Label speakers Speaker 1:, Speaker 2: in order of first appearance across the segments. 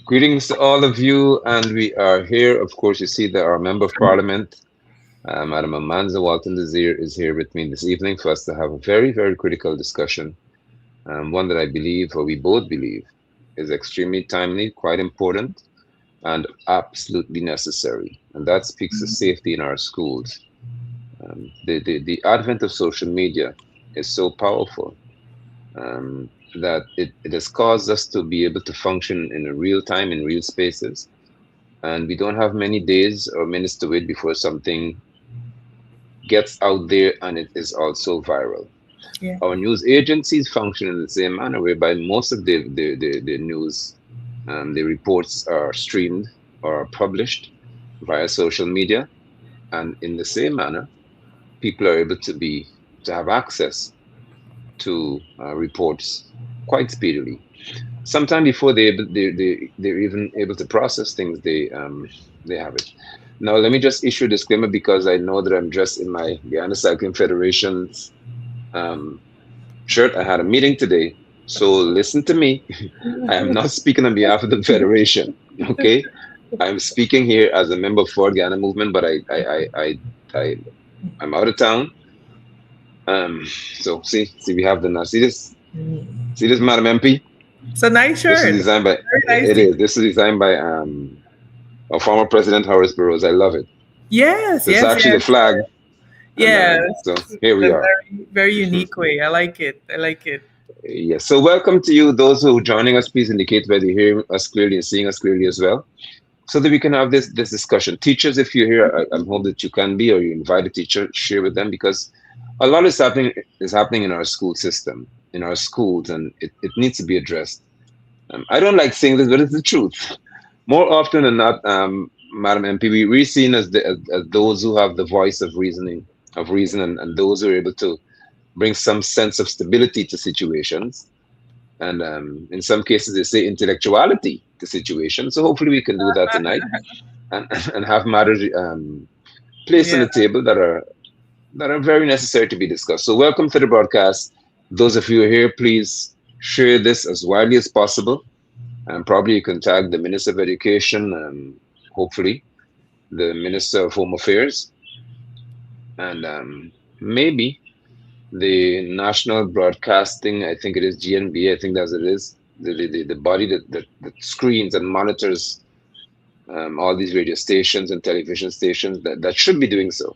Speaker 1: Greetings to all of you, and we are here. Of course, you see that our Member of Parliament, Madam Amanza Walton Desir, is here with me this evening for us to have a very, very critical discussion. One that I believe, or we both believe, is extremely timely, quite important, and absolutely necessary. And that speaks to safety in our schools. The advent of social media is so powerful that it has caused us to be able to function in a real time, in real spaces. And we don't have many days or minutes to wait before something gets out there and it is also viral.
Speaker 2: Yeah.
Speaker 1: Our news agencies function in the same manner, whereby most of the news, the reports are streamed or published via social media. And in the same manner, people are able to have access to reports quite speedily. Sometime before they're even able to process things, they have it. Now, let me just issue a disclaimer because I know that I'm dressed in my Guyana Cycling Federation's um, shirt. I had a meeting today, so listen to me. I am not speaking on behalf of the federation. Okay, I'm speaking here as a member of Ford Guyana Movement, but I'm out of town. So see, we have the now. See this, Madam MP.
Speaker 2: It's a nice
Speaker 1: This is
Speaker 2: shirt.
Speaker 1: designed by
Speaker 2: Very nice
Speaker 1: it
Speaker 2: to
Speaker 1: is. This is designed by our former president Horace Burroughs. I love it.
Speaker 2: Yes,
Speaker 1: This is
Speaker 2: yes,
Speaker 1: actually the
Speaker 2: yes.
Speaker 1: flag, and so
Speaker 2: Yes.
Speaker 1: here we
Speaker 2: A
Speaker 1: are.
Speaker 2: very, very unique way. I like it. I like it.
Speaker 1: Yes. So welcome to you, those who are joining us. Please indicate whether you're hearing us clearly and seeing us clearly as well, so that we can have this discussion. Teachers, if you're here, I hope that you can be, or you invite a teacher, share with them because a lot is happening in our school system, in our schools, and it needs to be addressed. I don't like saying this, but it's the truth. More often than not, Madam MP, we're seen as those who have the voice of reason, and those who are able to bring some sense of stability to situations. And in some cases, they say intellectuality to situations. So hopefully, we can do that tonight and, and have matters placed on
Speaker 2: Yeah.
Speaker 1: the table that are very necessary to be discussed. So welcome to the broadcast. Those of you who are here, please share this as widely as possible. And probably you can tag the Minister of Education, hopefully the Minister of Home Affairs, and maybe the National Broadcasting, I think it is GNB, I think that's what it is, the body that screens and monitors all these radio stations and television stations that should be doing so.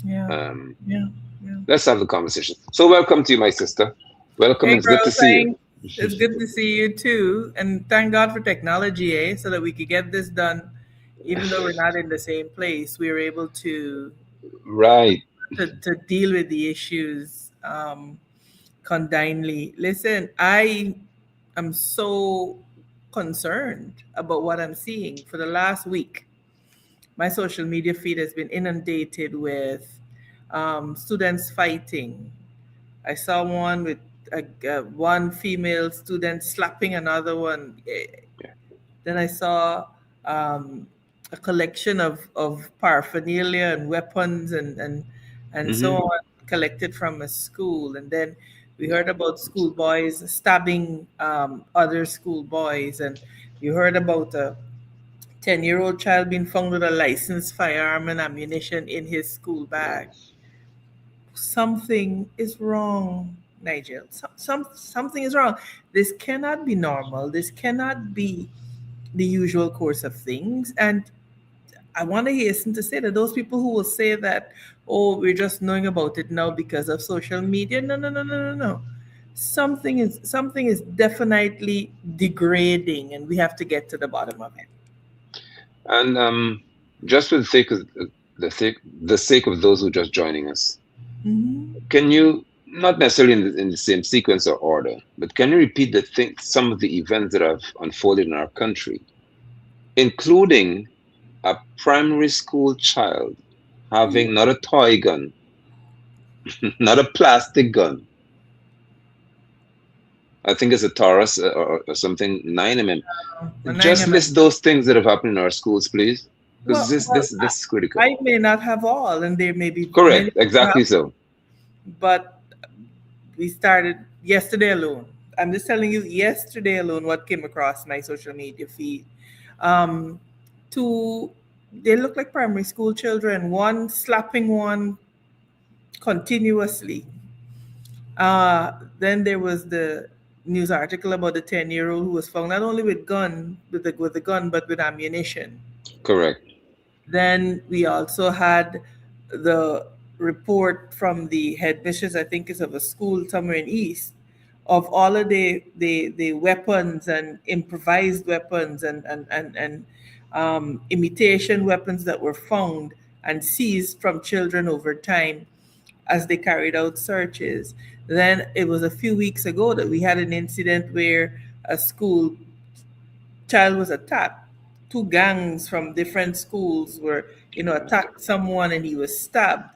Speaker 2: Yeah.
Speaker 1: Um,
Speaker 2: Yeah. Yeah.
Speaker 1: let's have the conversation. So welcome to you, my sister. Welcome,
Speaker 2: Hey,
Speaker 1: and it's good to
Speaker 2: girl,
Speaker 1: see you.
Speaker 2: thanks. It's good to see you too. And thank God for technology, eh? So that we could get this done, even though we're not in the same place. We were able
Speaker 1: Right.
Speaker 2: to deal with the issues condignly. Listen, I am so concerned about what I'm seeing. For the last week, my social media feed has been inundated with students fighting. I saw one with one female student slapping another one. Then I saw um, a collection of paraphernalia and weapons and so
Speaker 1: Hmm.
Speaker 2: on collected from a school. And then we
Speaker 1: Yeah.
Speaker 2: heard about schoolboys stabbing other schoolboys. And you heard about a 10-year-old child being found with a licensed firearm and ammunition in his school bag.
Speaker 1: Yes.
Speaker 2: Something is wrong, Nigel. Something is wrong. This cannot be normal. This cannot be the usual course of things. And I want to hasten to say that those people who will say that, oh, we're just knowing about it now because of social media. No, no, no, no, no, no. Something is definitely degrading, and we have to get to the bottom of it.
Speaker 1: And just for the sake of those who are just joining us,
Speaker 2: Hmm.
Speaker 1: can you, not necessarily in the same sequence or order, but can you repeat some of the events that have unfolded in our country, including a primary school child having not a toy gun, not a plastic gun, I think it's a Taurus or something, 9 mm.
Speaker 2: And
Speaker 1: Just list those things that have happened in our schools, please, because
Speaker 2: well, well,
Speaker 1: this is critical.
Speaker 2: I may not have all, and there may be many
Speaker 1: Correct,
Speaker 2: who have,
Speaker 1: exactly so.
Speaker 2: but we started yesterday alone. I'm just telling you, yesterday alone, what came across my social media feed. Um, Two, they look like primary school children, one slapping one continuously. Then there was the news article about the 10-year-old who was found not only with the gun, but with ammunition.
Speaker 1: Correct.
Speaker 2: Then we also had the report from the headmistress, I think is of a school somewhere in East, of all of the weapons and improvised weapons and imitation weapons that were found and seized from children over time as they carried out searches. Then it was a few weeks ago that we had an incident where a school child was attacked. Two gangs from different schools were, attacked someone and he was stabbed.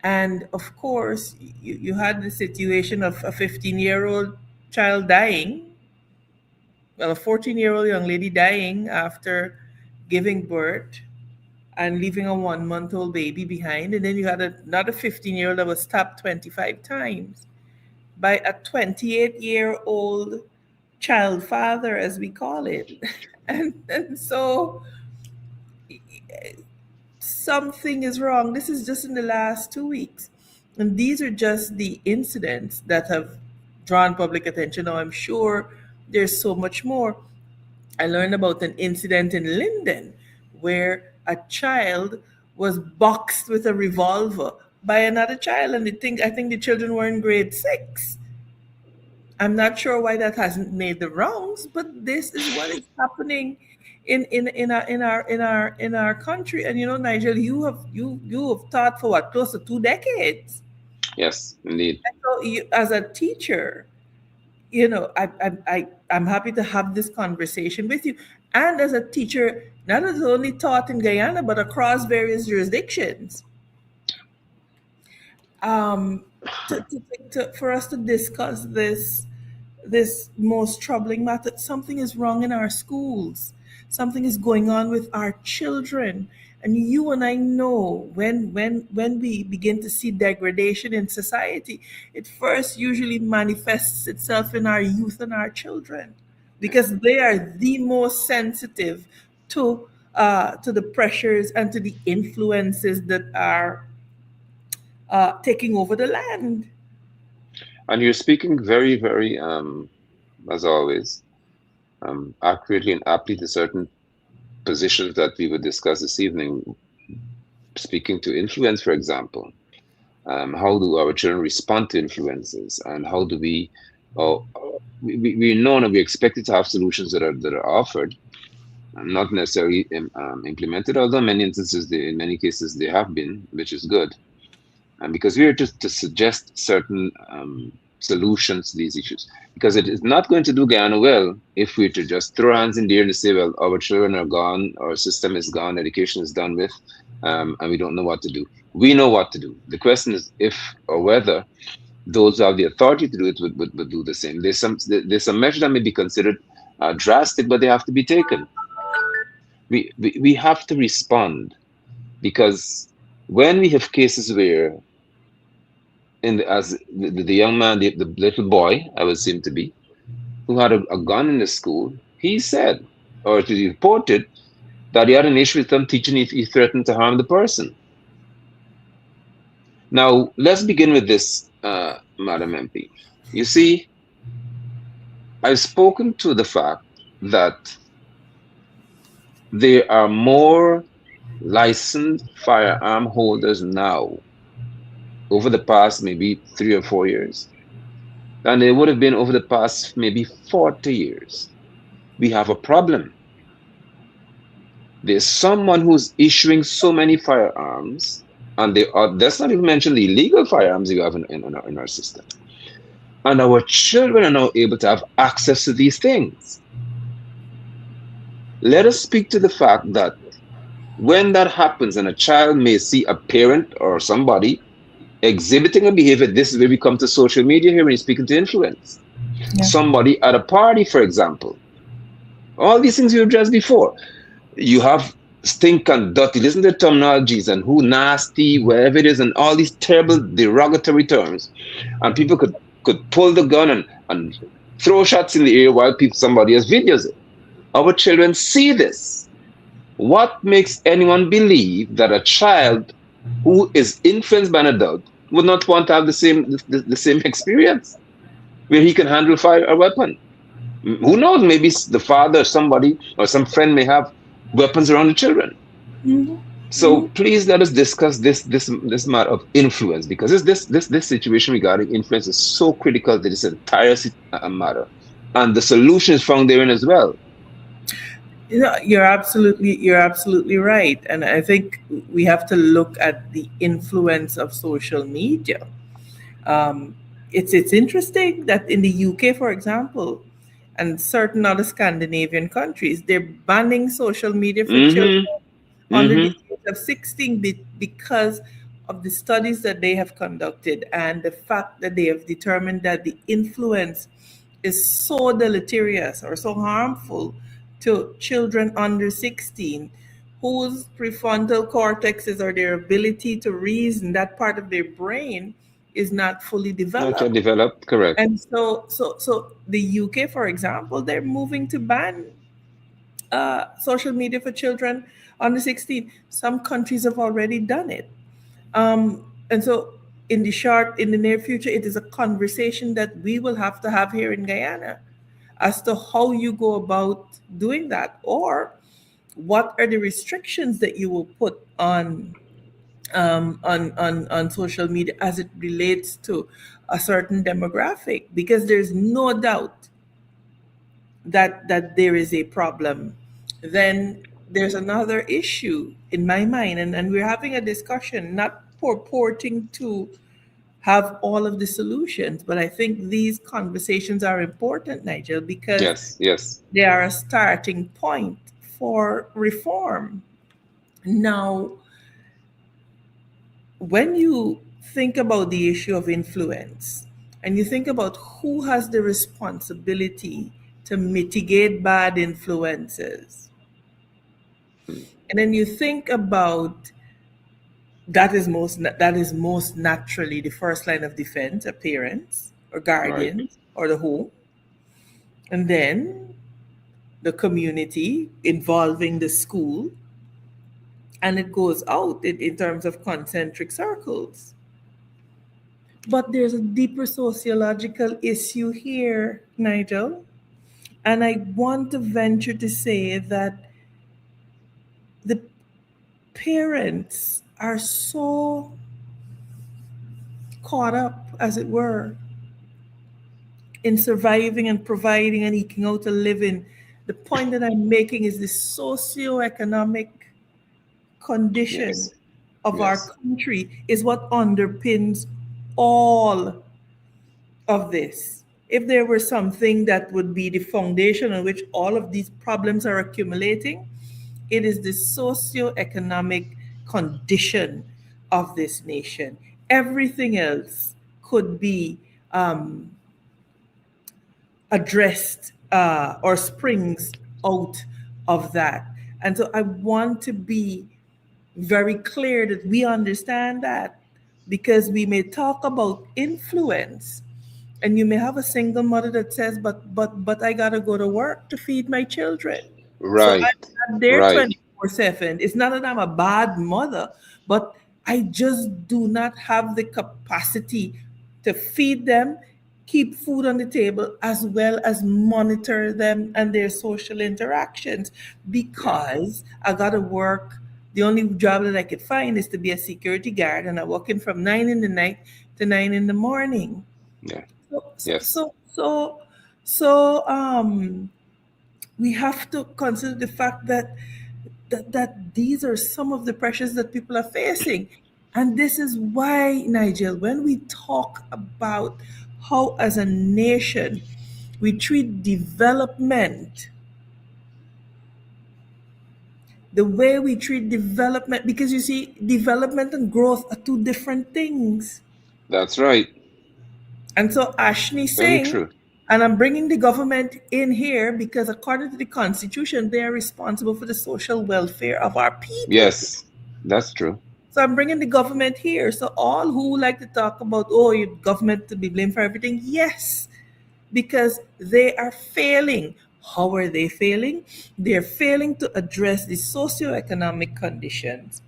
Speaker 2: And of course, you had the situation of a 15-year-old child dying, well, a 14-year-old young lady dying after giving birth and leaving a 1 month old baby behind. And then you had another 15-year-old that was stabbed 25 times by a 28-year-old child father, as we call it. And so something is wrong. This is just in the last 2 weeks. And these are just the incidents that have drawn public attention. Now, I'm sure there's so much more. I learned about an incident in Linden where a child was boxed with a revolver by another child, and I think the children were in grade 6. I'm not sure why that hasn't made the rounds, but this is what is happening in our country. And Nigel, you have taught for what, close to 2 decades.
Speaker 1: Yes, indeed.
Speaker 2: And so as a teacher, I'm happy to have this conversation with you. And as a teacher, not as only taught in Guyana, but across various jurisdictions, um, for us to discuss this most troubling matter. Something is wrong in our schools. Something is going on with our children. And you and I know when we begin to see degradation in society, it first usually manifests itself in our youth and our children, because they are the most sensitive to the pressures and to the influences that are taking over the land.
Speaker 1: And you're speaking very, very, as always, accurately and aptly to certain positions that we would discuss this evening. Speaking to influence, for example, how do our children respond to influences, and how do uh, we know and we expected to have solutions that are offered, and not necessarily implemented, although in many cases they have been, which is good. And because we are just to suggest certain solutions to these issues, because it is not going to do Guyana well if we to just throw our hands in the air and say, well, our children are gone, our system is gone, education is done with, and we don't know what to do. We know what to do. The question is if or whether those who have the authority to do it would do the same. There's some measures that may be considered drastic, but they have to be taken. We have to respond, because when we have cases where as the young man, the little boy, I would seem to be, who had a gun in the school, he said, or he reported, that he had an issue with them teaching he threatened to harm the person. Now, let's begin with this, Madam MP. You see, I've spoken to the fact that there are more licensed firearm holders now over the past maybe 3 or 4 years than there would have been over the past maybe 40 years. We have a problem. There's someone who's issuing so many firearms, and let's not even mention the illegal firearms you have in our system. And our children are now able to have access to these things. Let us speak to the fact that when that happens and a child may see a parent or somebody exhibiting a behavior, this is where we come to social media here when you're speaking to influence. Yeah. Somebody at a party, for example. All these things you addressed before. You have stink and dirty, listen to the terminologies and who nasty, wherever it is, and all these terrible derogatory terms. And people could pull the gun and throw shots in the air while somebody else videos it. Our children see this. What makes anyone believe that a child who is influenced by an adult would not want to have the same experience where he can handle fire or weapon? Who knows? Maybe the father, or somebody, or some friend may have weapons around the children.
Speaker 2: Mhm.
Speaker 1: So
Speaker 2: Mhm.
Speaker 1: please let us discuss this matter of influence, because this situation regarding influence is so critical to this entire matter, and the solution is found therein as well.
Speaker 2: You know, you're absolutely right, and I think we have to look at the influence of social media. Um, it's interesting that in the UK, for example, and certain other Scandinavian countries, they're banning social media for children
Speaker 1: Mm-hmm.
Speaker 2: under the
Speaker 1: Mm-hmm.
Speaker 2: age of 16 because of the studies that they have conducted and the fact that they have determined that the influence is so deleterious or so harmful to children under 16 whose prefrontal cortexes or their ability to reason, that part of their brain, is not fully
Speaker 1: Not yet
Speaker 2: developed.
Speaker 1: developed, correct.
Speaker 2: And so the UK, for example, they're moving to ban social media for children under 16. Some countries have already done it. And so in the near future, it is a conversation that we will have to have here in Guyana as to how you go about doing that, or what are the restrictions that you will put on social media as it relates to a certain demographic, because there's no doubt that there is a problem. Then there's another issue in my mind, and we're having a discussion, not purporting to have all of the solutions, but I think these conversations are important, Nigel, because
Speaker 1: Yes, yes,
Speaker 2: they are a starting point for reform. Now, when you think about the issue of influence and you think about who has the responsibility to mitigate bad influences,
Speaker 1: mm,
Speaker 2: and then you think about that is most naturally the first line of defense, a parents or
Speaker 1: right,
Speaker 2: guardians or the home, and then the community involving the school, and it goes out in terms of concentric circles. But there's a deeper sociological issue here, Nigel. And I want to venture to say that the parents are so caught up, as it were, in surviving and providing and eking out a living. The point that I'm making is the socioeconomic condition
Speaker 1: yes,
Speaker 2: of our
Speaker 1: yes,
Speaker 2: country is what underpins all of this. If there were something that would be the foundation on which all of these problems are accumulating, it is the socio-economic condition of this nation. Everything else could be um, addressed or springs out of that. And so I want to be very clear that we understand that, because we may talk about influence, and you may have a single mother that says, but I gotta go to work to feed my children, so
Speaker 1: right,
Speaker 2: I'm not there
Speaker 1: right,
Speaker 2: 24/7. It's not that I'm a bad mother, but I just do not have the capacity to feed them, keep food on the table, as well as monitor them and their social interactions,
Speaker 1: yeah,
Speaker 2: because I gotta work. The only job that I could find is to be a security guard, and I'm working from 9 in the night to 9 in the morning.
Speaker 1: yeah,
Speaker 2: So, so,
Speaker 1: yes,
Speaker 2: so, so, so we have to consider the fact that these are some of the pressures that people are facing. And this is why, Nigel, when we talk about how, as a nation, we treat development, the way we treat development, because you see, development and growth are two different things.
Speaker 1: that's right,
Speaker 2: And so Ashni
Speaker 1: very
Speaker 2: Singh,
Speaker 1: true.
Speaker 2: and I'm bringing the government in here because according to the constitution, they are responsible for the social welfare of our people.
Speaker 1: Yes, that's true.
Speaker 2: So I'm bringing the government here. So all who like to talk about, oh, you government to be blamed for everything, yes, because they are failing. How are they failing? They're failing to address the socioeconomic conditions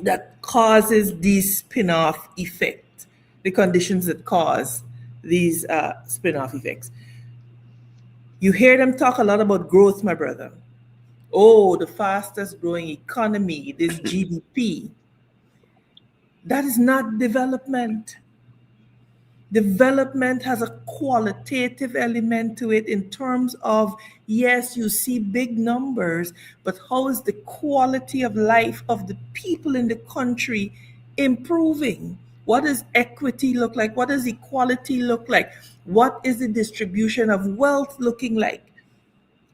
Speaker 2: that causes these spin-off effects, the conditions that cause these spin-off effects. You hear them talk a lot about growth, my brother. Oh, the fastest growing economy, this GDP. That is not development. Development has a qualitative element to it in terms of, yes, you see big numbers, but how is the quality of life of the people in the country improving? What does equity look like? What does equality look like? What is the distribution of wealth looking like?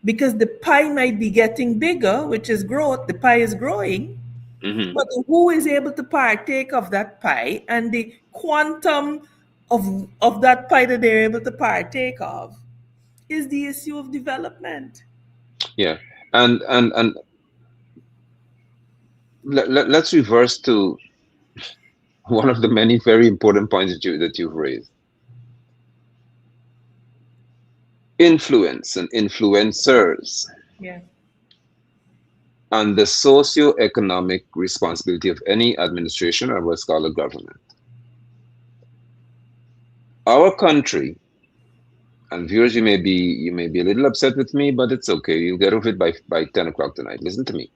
Speaker 2: Because the pie might be getting bigger, which is growth, the pie is growing,
Speaker 1: Hmm.
Speaker 2: but who is able to partake of that pie and the quantum of that pie that they're able to partake of is the issue of development.
Speaker 1: Yeah, and let's reverse to one of the many very important points that you've raised: influence and influencers,
Speaker 2: Yeah.
Speaker 1: and the socio-economic responsibility of any administration or what's called a government. Our country, and viewers, you may be a little upset with me, but it's okay. You'll get over it by 10 o'clock tonight. Listen to me.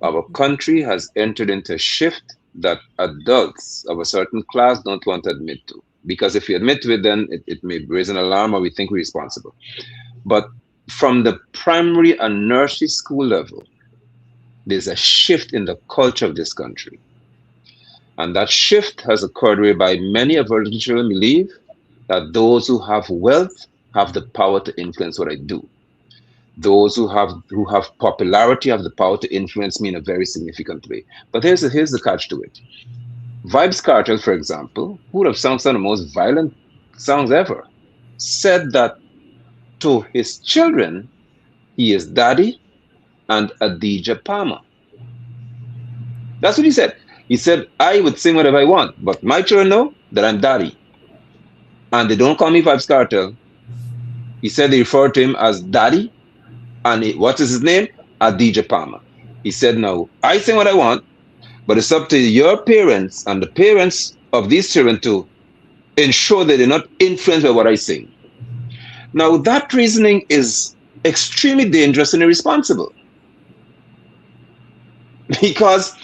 Speaker 1: Our country has entered into a shift that adults of a certain class don't want to admit to. Because if we admit to it, then it may raise an alarm or we think we're responsible. But from the primary and nursery school level, there's a shift in the culture of this country. And that shift has occurred whereby many of our little children believe that those who have wealth have the power to influence what I do. Those who have popularity have the power to influence me in a very significant way. But here's the catch to it. Vibes Cartel, for example, who would have sung some of the most violent songs ever, said that to his children, he is daddy and Adija Palmer. That's what he said. He said, I would sing whatever I want, but my children know that I'm daddy. And they don't call me Vibes Cartel. He said they refer to him as daddy. And what is his name? Adija Palmer. He said, no, I sing what I want, but it's up to your parents and the parents of these children to ensure that they're not influenced by what I sing. Now, that reasoning is extremely dangerous and irresponsible. Because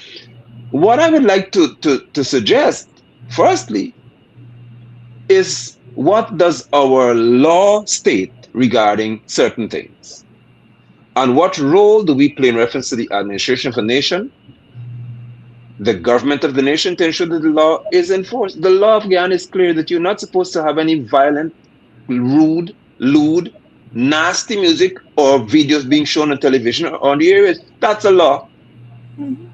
Speaker 1: what I would like to suggest, firstly, is what does our law state regarding certain things? And what role do we play in reference to the administration of a nation, the government of the nation, to ensure that the law is enforced? The law of Guyana is clear that you're not supposed to have any violent, rude, lewd, nasty music or videos being shown on television or on the areas. That's a law.
Speaker 2: Mhm.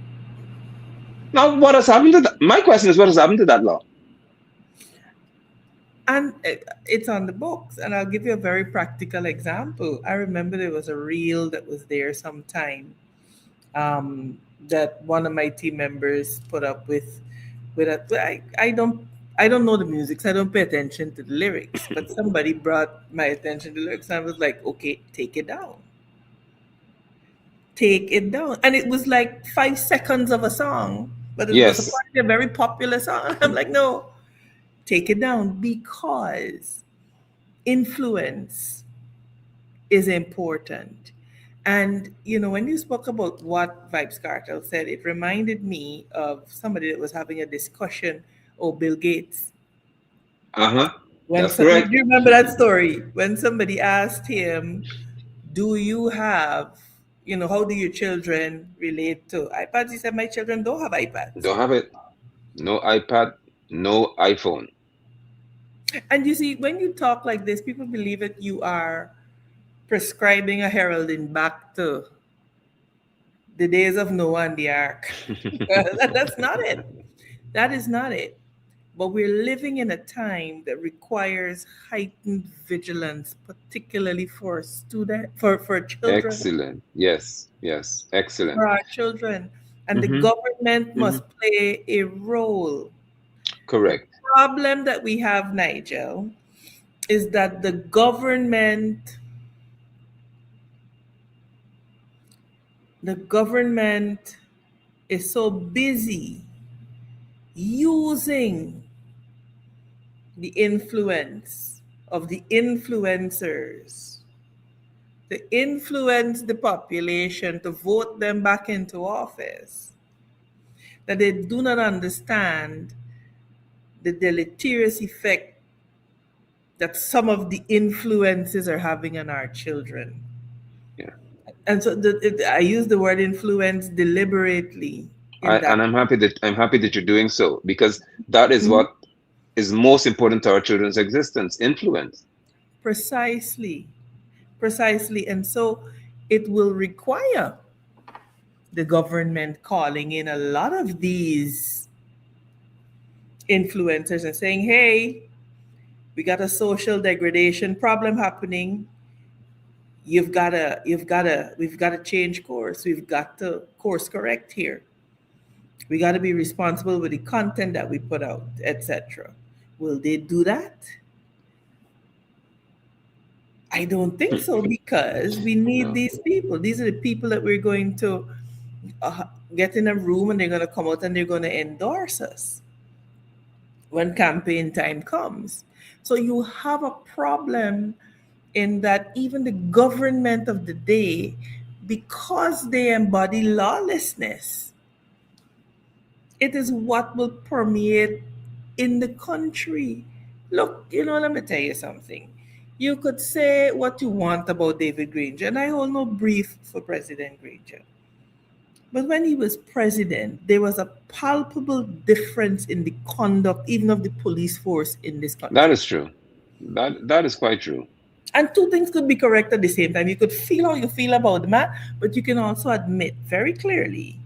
Speaker 1: Now, what has happened to that? My question is, what has happened to that law?
Speaker 2: And it's on the books. And I'll give you a very practical example. I remember there was a reel that was there sometime, that one of my team members put up with a, I don't know the music, so I don't pay attention to the lyrics. But somebody brought my attention to the lyrics, and I was like, okay, take it down. Take it down. And it was like 5 seconds of a song, but it was
Speaker 1: Yes.
Speaker 2: apparently a very popular song. I'm like, no, take it down, because influence is important. And when you spoke about what Vibes Cartel said, it reminded me of somebody that was having a discussion. Oh, Bill Gates.
Speaker 1: Uh-huh.
Speaker 2: When
Speaker 1: That's
Speaker 2: so, you
Speaker 1: correct.
Speaker 2: do you remember that story? When somebody asked him, "Do you have, how do your children relate to iPads?" He said, "My children don't have iPads."
Speaker 1: Don't have it. No iPad, no iPhone.
Speaker 2: And you see, when you talk like this, people believe that you are prescribing a heralding back to the days of Noah and the ark. That's not it. That is not it. But we're living in a time that requires heightened vigilance, particularly for for children,
Speaker 1: Excellent. Yes. Yes. Excellent.
Speaker 2: for our children. And the
Speaker 1: Mm-hmm.
Speaker 2: government
Speaker 1: Mm-hmm.
Speaker 2: must play a role. The
Speaker 1: Correct.
Speaker 2: problem that we have, Nigel, is that the government is so busy using the influence of the influencers to influence the population to vote them back into office, that they do not understand the deleterious effect that some of the influences are having on our children.
Speaker 1: Yeah.
Speaker 2: And so I use the word influence deliberately in
Speaker 1: And
Speaker 2: that.
Speaker 1: I'm happy that you're doing so, because that is
Speaker 2: Mhm.
Speaker 1: what is most important to our children's existence: influence.
Speaker 2: Precisely, precisely. And so it will require the government calling in a lot of these influencers and saying, hey, we got a social degradation problem happening. We've got to change course. We've got to course correct here. We got to be responsible with the content that we put out, etc. Will they do that? I don't think so, because we need
Speaker 1: No.
Speaker 2: these people. These are the people that we're going to uh, get in a room, and they're going to come out and they're going to endorse us when campaign time comes. So you have a problem in that even the government of the day, because they embody lawlessness, it is what will permeate in the country. Look, let me tell you something. You could say what you want about David Granger, and I hold no brief for President Granger. But when he was president, there was a palpable difference in the conduct, even of the police force in this
Speaker 1: That
Speaker 2: country.
Speaker 1: is true. That is quite true.
Speaker 2: And two things could be correct at the same time. You could feel how you feel about the man, but you can also admit very clearly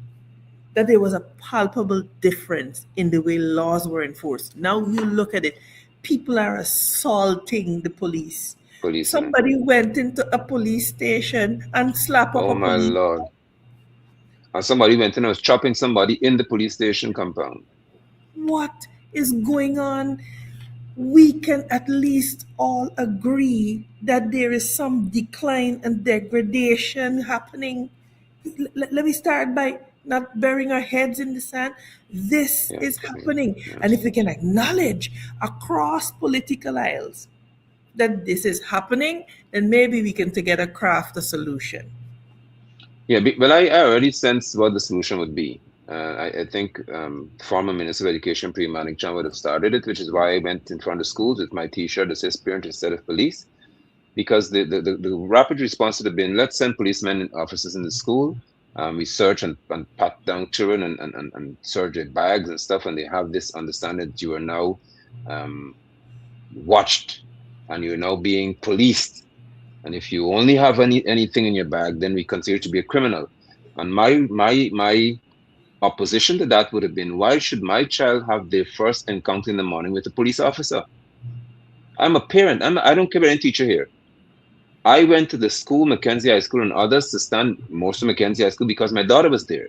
Speaker 2: that there was a palpable difference in the way laws were enforced. Now you look at it, people are assaulting the police.
Speaker 1: Policemen.
Speaker 2: Somebody went into a police station and slapped up
Speaker 1: Oh
Speaker 2: a
Speaker 1: my
Speaker 2: police.
Speaker 1: Lord. And somebody went in and was chopping somebody in the police station compound.
Speaker 2: What is going on? We can at least all agree that there is some decline and degradation happening. Let me start by not burying our heads in the sand. This
Speaker 1: Yes,
Speaker 2: is
Speaker 1: yes,
Speaker 2: happening. And if
Speaker 1: yes.
Speaker 2: we can acknowledge across political aisles that this is happening, then maybe we can together craft a solution.
Speaker 1: Yeah, well, I already sensed what the solution would be. I think former Minister of Education, Pri Manikchand, would have started it, which is why I went in front of schools with my T-shirt that says "Parent instead of police," because the rapid response would have been, let's send policemen and officers in the school. We search and pat down children and search their bags and stuff, and they have this understanding that you are now um, watched and you're now being policed. And if you only have anything in your bag, then we consider you to be a criminal. And my opposition to that would have been, why should my child have their first encounter in the morning with a police officer? I'm a parent. I don't care about any teacher here. I went to the school, Mackenzie High School, and others to stand most of Mackenzie High School because my daughter was there.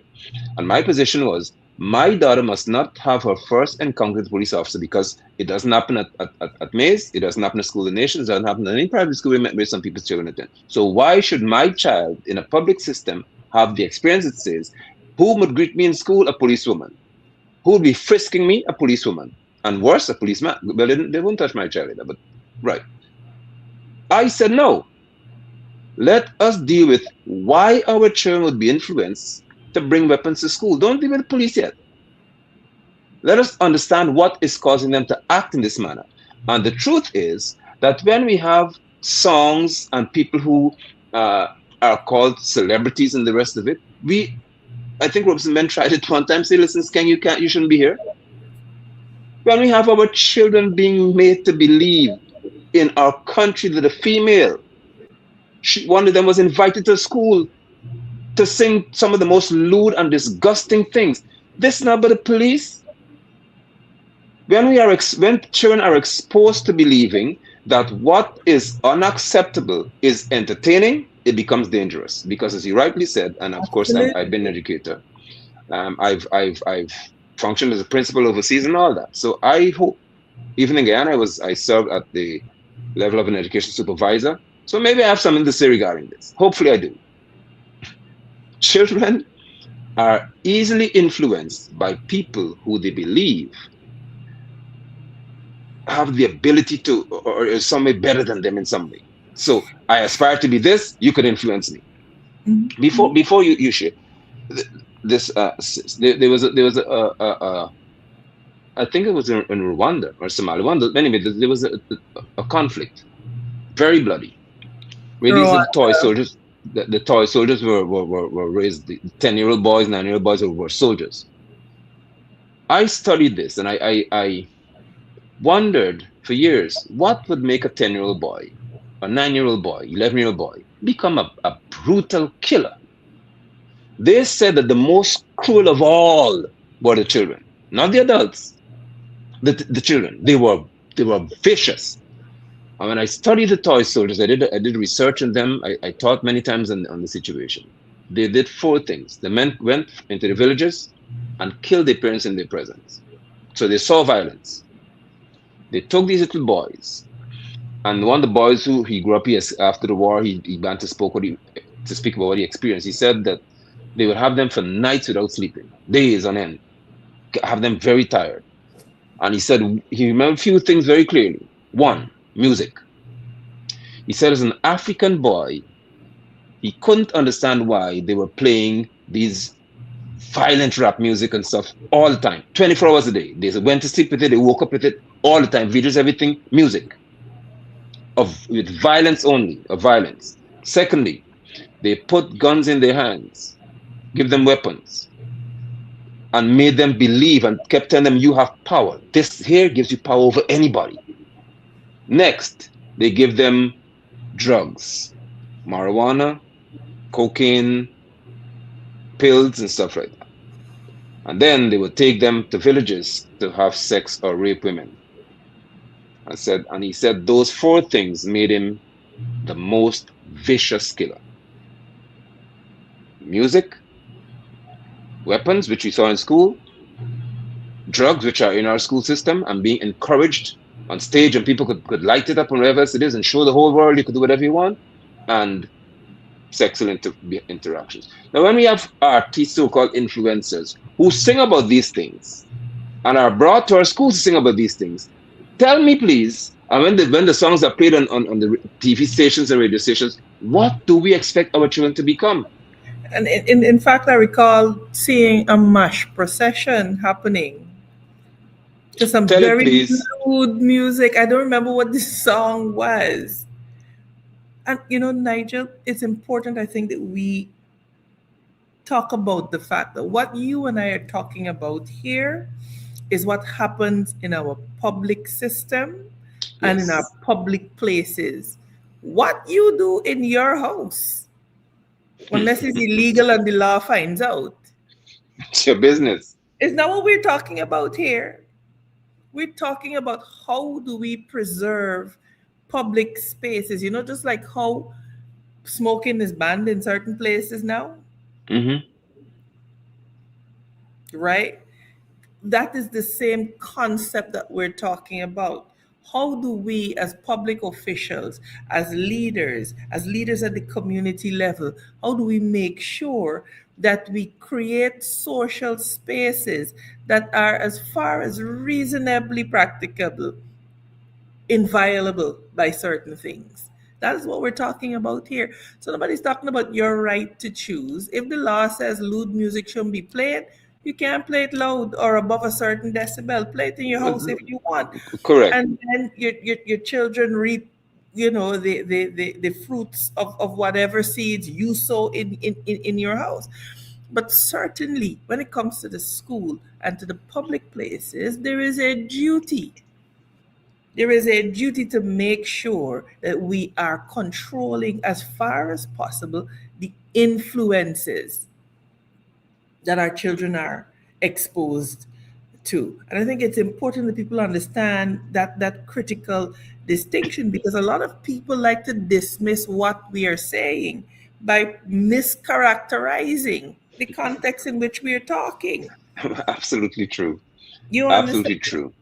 Speaker 1: And my position was, my daughter must not have her first encounter with a police officer, because it doesn't happen at Mays, it doesn't happen at School of Nations, it doesn't happen at any private school where some people's children attend. So why should my child in a public system have the experience it says, who would greet me in school? A policewoman. Who would be frisking me? A policewoman. And worse, a policeman. Well, they won't touch my child either, but right. I said no. Let us deal with why our children would be influenced to bring weapons to school. Don't deal with the police yet. Let us understand what is causing them to act in this manner. And the truth is that when we have songs and people who uh, are called celebrities and the rest of it, I think Robson Men tried it one time. Say, listen, Skeng, you shouldn't be here. When we have our children being made to believe in our country that a female, one of them was invited to school to sing some of the most lewd and disgusting things. This is not about the police. When children are exposed to believing that what is unacceptable is entertaining, it becomes dangerous. Because, as you rightly said, and of course I've been an
Speaker 2: Absolutely.
Speaker 1: educator, I've functioned as a principal overseas and all that. So I hope, even in Guyana, I served at the level of an education supervisor. So maybe I have something to say regarding this. Hopefully I do. Children are easily influenced by people who they believe have the ability to, or is some way better than them in some way. So I aspire to be this, you could influence me. Before you share this, I think it was in Rwanda or Somalia. Anyway, there was a conflict, very bloody. Where these little toy
Speaker 2: Rwanda.
Speaker 1: soldiers, the toy soldiers were raised. The 10-year-old boys, 9-year-old boys were soldiers. I studied this, and I wondered for years what would make a 10-year-old boy, a 9-year-old boy, 11-year-old boy become a brutal killer. They said that the most cruel of all were the children, not the adults. The children. They were vicious. And when I studied the toy soldiers, I did research on them. I taught many times on the situation. They did four things. The men went into the villages and killed their parents in their presence. So they saw violence. They took these little boys, and one of the boys who he grew up after the war, he began to speak about what he experienced. He said that they would have them for nights without sleeping, days on end, have them very tired. And he said he remembered a few things very clearly. One, music. He said as an African boy, he couldn't understand why they were playing these violent rap music and stuff all the time, 24 hours a day. They went to sleep with it, they woke up with it all the time, videos, everything, music with violence only, of violence. Secondly, they put guns in their hands, give them weapons, and made them believe and kept telling them, you have power. This here gives you power over anybody. Next, they give them drugs, marijuana, cocaine, pills, and stuff like that. And then they would take them to villages to have sex or rape women. And he said those four things made him the most vicious killer. Music, weapons, which we saw in school, drugs, which are in our school system, and being encouraged on stage, and people could light it up and whatever else it is and show the whole world you could do whatever you want, and sexual interactions. Now, when we have artists, so-called influencers, who sing about these things and are brought to our schools to sing about these things, tell me, please, and when the songs are played on the TV stations and radio stations, what do we expect our children to become?
Speaker 2: And in fact, I recall seeing a mash procession happening to some
Speaker 1: Tell it,
Speaker 2: very
Speaker 1: please.
Speaker 2: lewd music. I don't remember what this song was. And Nigel, it's important, I think, that we talk about the fact that what you and I are talking about here is what happens in our public system and in our
Speaker 1: Yes.
Speaker 2: public places. What you do in your house, unless it's illegal and the law finds out,
Speaker 1: It's your business.
Speaker 2: is not what we're talking about here. We're talking about how do we preserve public spaces, just like how smoking is banned in certain places now,
Speaker 1: Mm-hmm.
Speaker 2: right? That is the same concept that we're talking about. How do we, as public officials, as leaders at the community level, how do we make sure that we create social spaces that are, as far as reasonably practicable, inviolable by certain things? That is what we're talking about here. So nobody's talking about your right to choose. If the law says lewd music shouldn't be played, you can't play it loud or above a certain decibel. Play it in your house if you want.
Speaker 1: Correct.
Speaker 2: And then your children reap, the fruits of whatever seeds you sow in your house. But certainly when it comes to the school and to the public places, there is a duty. There is a duty to make sure that we are controlling as far as possible the influences that our children are exposed to. And I think it's important that people understand that critical distinction, because a lot of people like to dismiss what we are saying by mischaracterizing the context in which we are talking.
Speaker 1: Absolutely true.
Speaker 2: You understand?
Speaker 1: Absolutely true.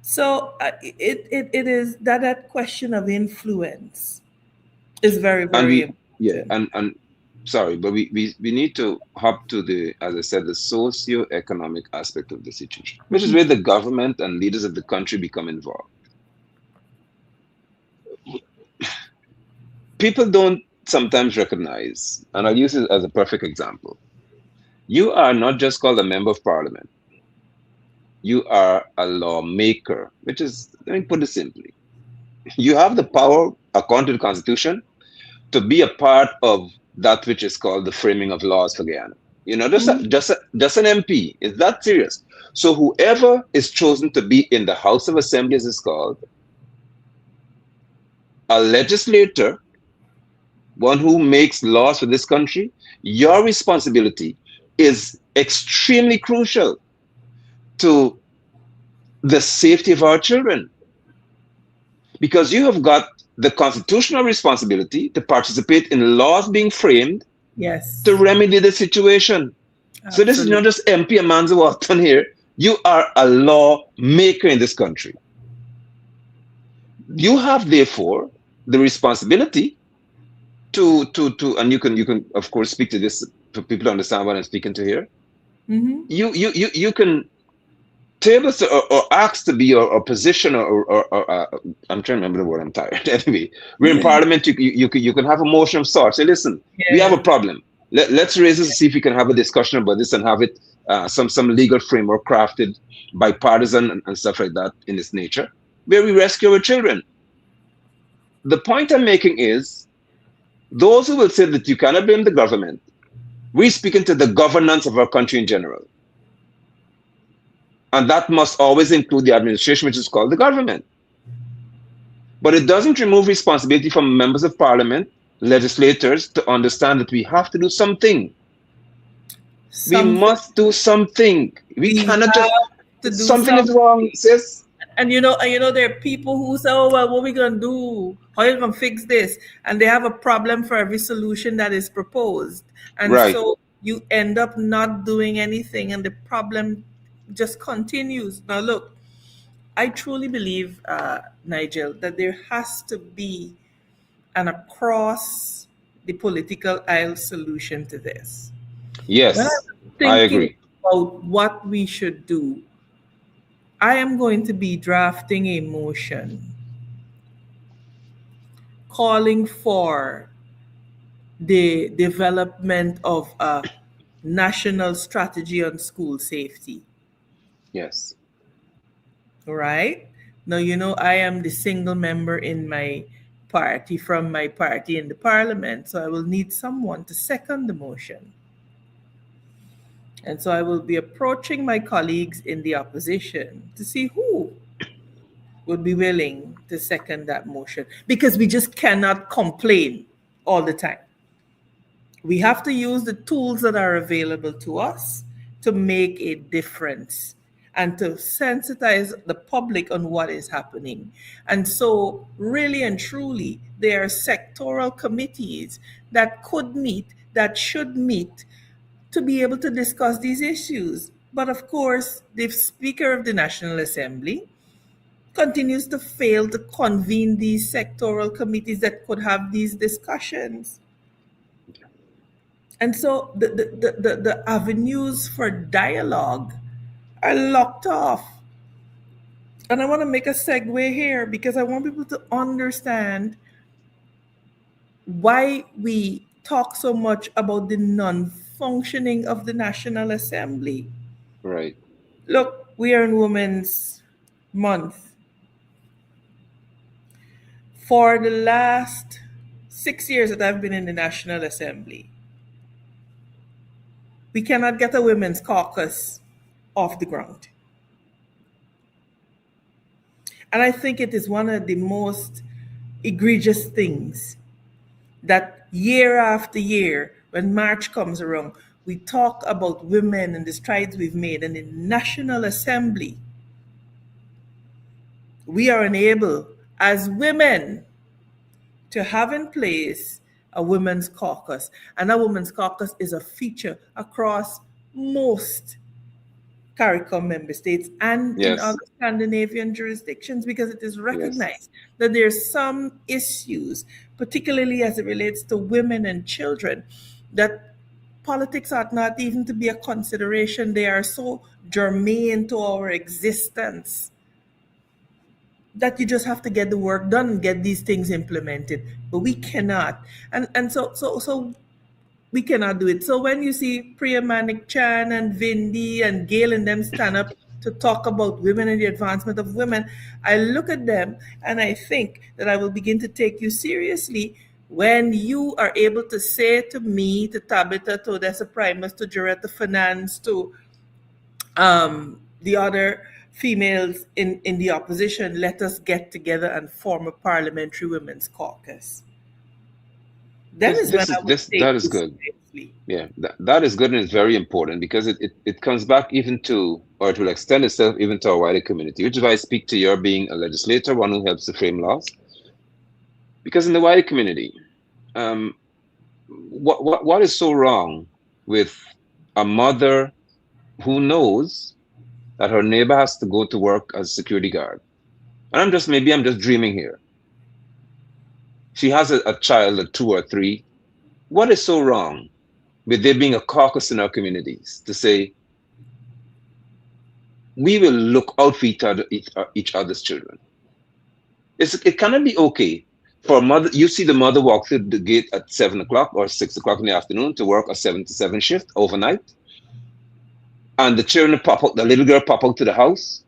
Speaker 2: So it is that question of influence is very,
Speaker 1: And
Speaker 2: very
Speaker 1: we, yeah,
Speaker 2: important.
Speaker 1: and sorry, but we need to hop to the, as I said, the socio-economic aspect of the situation, which is where the government and leaders of the country become involved. People don't sometimes recognize, and I'll use it as a perfect example. You are not just called a member of parliament, you are a lawmaker, which is, let me put it simply, you have the power, according to the Constitution, to be a part of that which is called the framing of laws for Guyana. You know,
Speaker 2: Mhm.
Speaker 1: just an MP. Is that serious? So whoever is chosen to be in the House of Assembly, as it's called, a legislator, one who makes laws for this country, your responsibility is extremely crucial to the safety of our children, because you have got the constitutional responsibility to participate in laws being framed to
Speaker 2: Yes,
Speaker 1: remedy the situation. So this is not
Speaker 2: absolutely.
Speaker 1: just MP Amanza Walton here. You are a lawmaker in this country. You have therefore the responsibility to, and you can of course speak to this for people to understand what I'm speaking to here.
Speaker 2: Hmm.
Speaker 1: You can table or ask to be or position or I'm trying to remember the word. I'm tired. Anyway, we're in Parliament. You can have a motion of sorts. Say, listen, we have a
Speaker 2: Yeah.
Speaker 1: problem. Let's raise this and see if we can have a discussion about this and have it some legal framework crafted, bipartisan and stuff like that in its nature, where we rescue our children. The point I'm making is those who will say that you cannot blame the government. We're speaking to the governance of our country in general, and that must always include the administration, which is called the government. But it doesn't remove responsibility from members of parliament, legislators, to understand that we have to do something. We
Speaker 2: Something
Speaker 1: must do something. We
Speaker 2: we
Speaker 1: cannot just,
Speaker 2: have to do
Speaker 1: something is
Speaker 2: something.
Speaker 1: wrong, sis.
Speaker 2: And there are people who say, "Oh well, what we gonna do? How you gonna fix this?" And they have a problem for every solution that is proposed, and
Speaker 1: Right.
Speaker 2: so you end up not doing anything, and the problem just continues. Now, look, I truly believe, Nigel, that there has to be an across the political aisle solution to this. When
Speaker 1: Yes,
Speaker 2: I'm
Speaker 1: I
Speaker 2: thinking
Speaker 1: agree.
Speaker 2: about what we should do, I am going to be drafting a motion calling for the development of a national strategy on school safety.
Speaker 1: Yes.
Speaker 2: Right? Now, I am the single member in my party from my party in the parliament, so I will need someone to second the motion. And so I will be approaching my colleagues in the opposition to see who would be willing to second that motion, because we just cannot complain all the time. We have to use the tools that are available to us to make a difference and to sensitize the public on what is happening. And so, really and truly, there are sectoral committees that could meet, that should meet, to be able to discuss these issues. But of course, the Speaker of the National Assembly continues to fail to convene these sectoral committees that could have these discussions. And so the avenues for dialogue are locked off. And I want to make a segue here because I want people to understand why we talk so much about the non functioning of the National Assembly.
Speaker 1: Right.
Speaker 2: Look, we are in Women's Month. For the last 6 years that I've been in the National Assembly, we cannot get a women's caucus off the ground. And I think it is one of the most egregious things that year after year, when March comes around, we talk about women and the strides we've made. And in the National Assembly, we are unable, as women, to have in place a women's caucus. And a women's caucus is a feature across most CARICOM member states and in
Speaker 1: Yes.
Speaker 2: other Scandinavian jurisdictions, because it is
Speaker 1: Yes.
Speaker 2: recognized that there's some issues, particularly as it relates to women and children, that politics ought not even to be a consideration. They are so germane to our existence that you just have to get the work done and get these things implemented. But we cannot. And so we cannot do it. So when you see Priya Manik Chan and Vindi and Gail and them stand up to talk about women and the advancement of women, I look at them and I think that I will begin to take you seriously when you are able to say to me, to Tabitha, to Odessa Primus, to Joretta Finance, to the other females in the opposition, let us get together and form a parliamentary women's caucus. Then
Speaker 1: This
Speaker 2: is when
Speaker 1: this is
Speaker 2: I will
Speaker 1: this
Speaker 2: take
Speaker 1: that is
Speaker 2: you
Speaker 1: good.
Speaker 2: seriously.
Speaker 1: Yeah, that is good and it's very important because it comes back even to, or it will extend itself even to our wider community, which is why I speak to your being a legislator, one who helps to frame laws. Because in the wider community, um, what is so wrong with a mother who knows that her neighbor has to go to work as a security guard? And maybe I'm just dreaming here. She has a child at 2 or 3. What is so wrong with there being a caucus in our communities to say, we will look out for each other's children. It cannot be okay for a mother. You see the mother walk through the gate at 7 o'clock or 6 o'clock in the afternoon to work a 7 to 7 shift overnight, and the children pop out. The little girl pop out to the house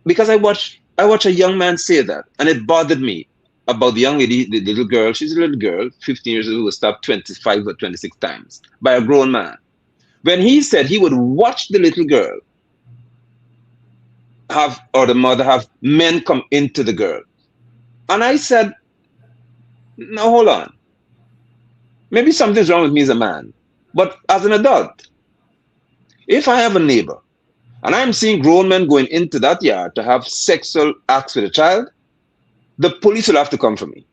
Speaker 1: because I watched a young man say that, and it bothered me about the young lady, the little girl. She's a little girl, 15 years old, who was stabbed 25 or 26 times by a grown man. When he said he would watch the little girl have, or the mother have, men come into the girl. And I said, now hold on. Maybe something's wrong with me as a man. But as an adult, if I have a neighbor and I'm seeing grown men going into that yard to have sexual acts with a child, the police will have to come for me.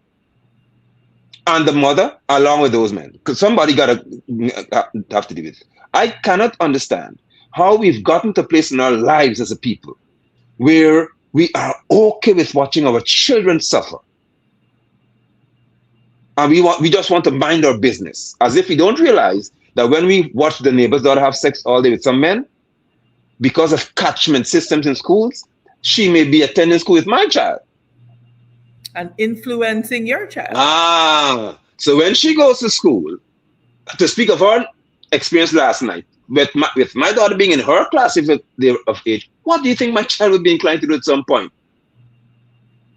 Speaker 1: And the mother, along with those men, because somebody got to have to deal with it. I cannot understand how we've gotten to a place in our lives as a people where we are okay with watching our children suffer. And we just want to mind our business, as if we don't realize that when we watch the neighbor's daughter have sex all day with some men, because of catchment systems in schools, she may be attending school with my child.
Speaker 2: And influencing your child.
Speaker 1: So when she goes to school, to speak of her experience last night, with my daughter being in her class if they're of age, what do you think my child would be inclined to do at some point?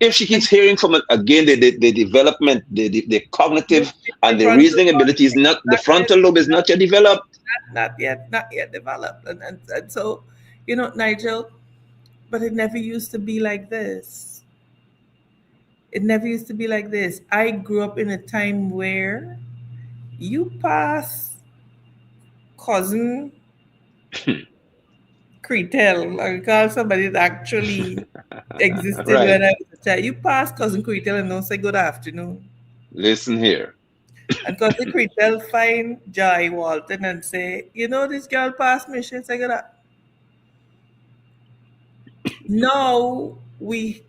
Speaker 1: If she keeps
Speaker 2: And
Speaker 1: hearing from it again, the development, the cognitive and
Speaker 2: the
Speaker 1: the
Speaker 2: frontal
Speaker 1: reasoning
Speaker 2: lobe
Speaker 1: ability is
Speaker 2: is
Speaker 1: not, the
Speaker 2: not yet,
Speaker 1: frontal lobe is not yet developed.
Speaker 2: not yet developed. And so, Nigel, but it never used to be like this. It never used to be like this. I grew up in a time where you pass cousin Cretel. I recall somebody that actually existed
Speaker 1: Right.
Speaker 2: when I was a child. You pass cousin Cretel and don't say good afternoon.
Speaker 1: Listen here.
Speaker 2: And cousin Cretel find Joy Walton and say, this girl passed me. She say good. Now we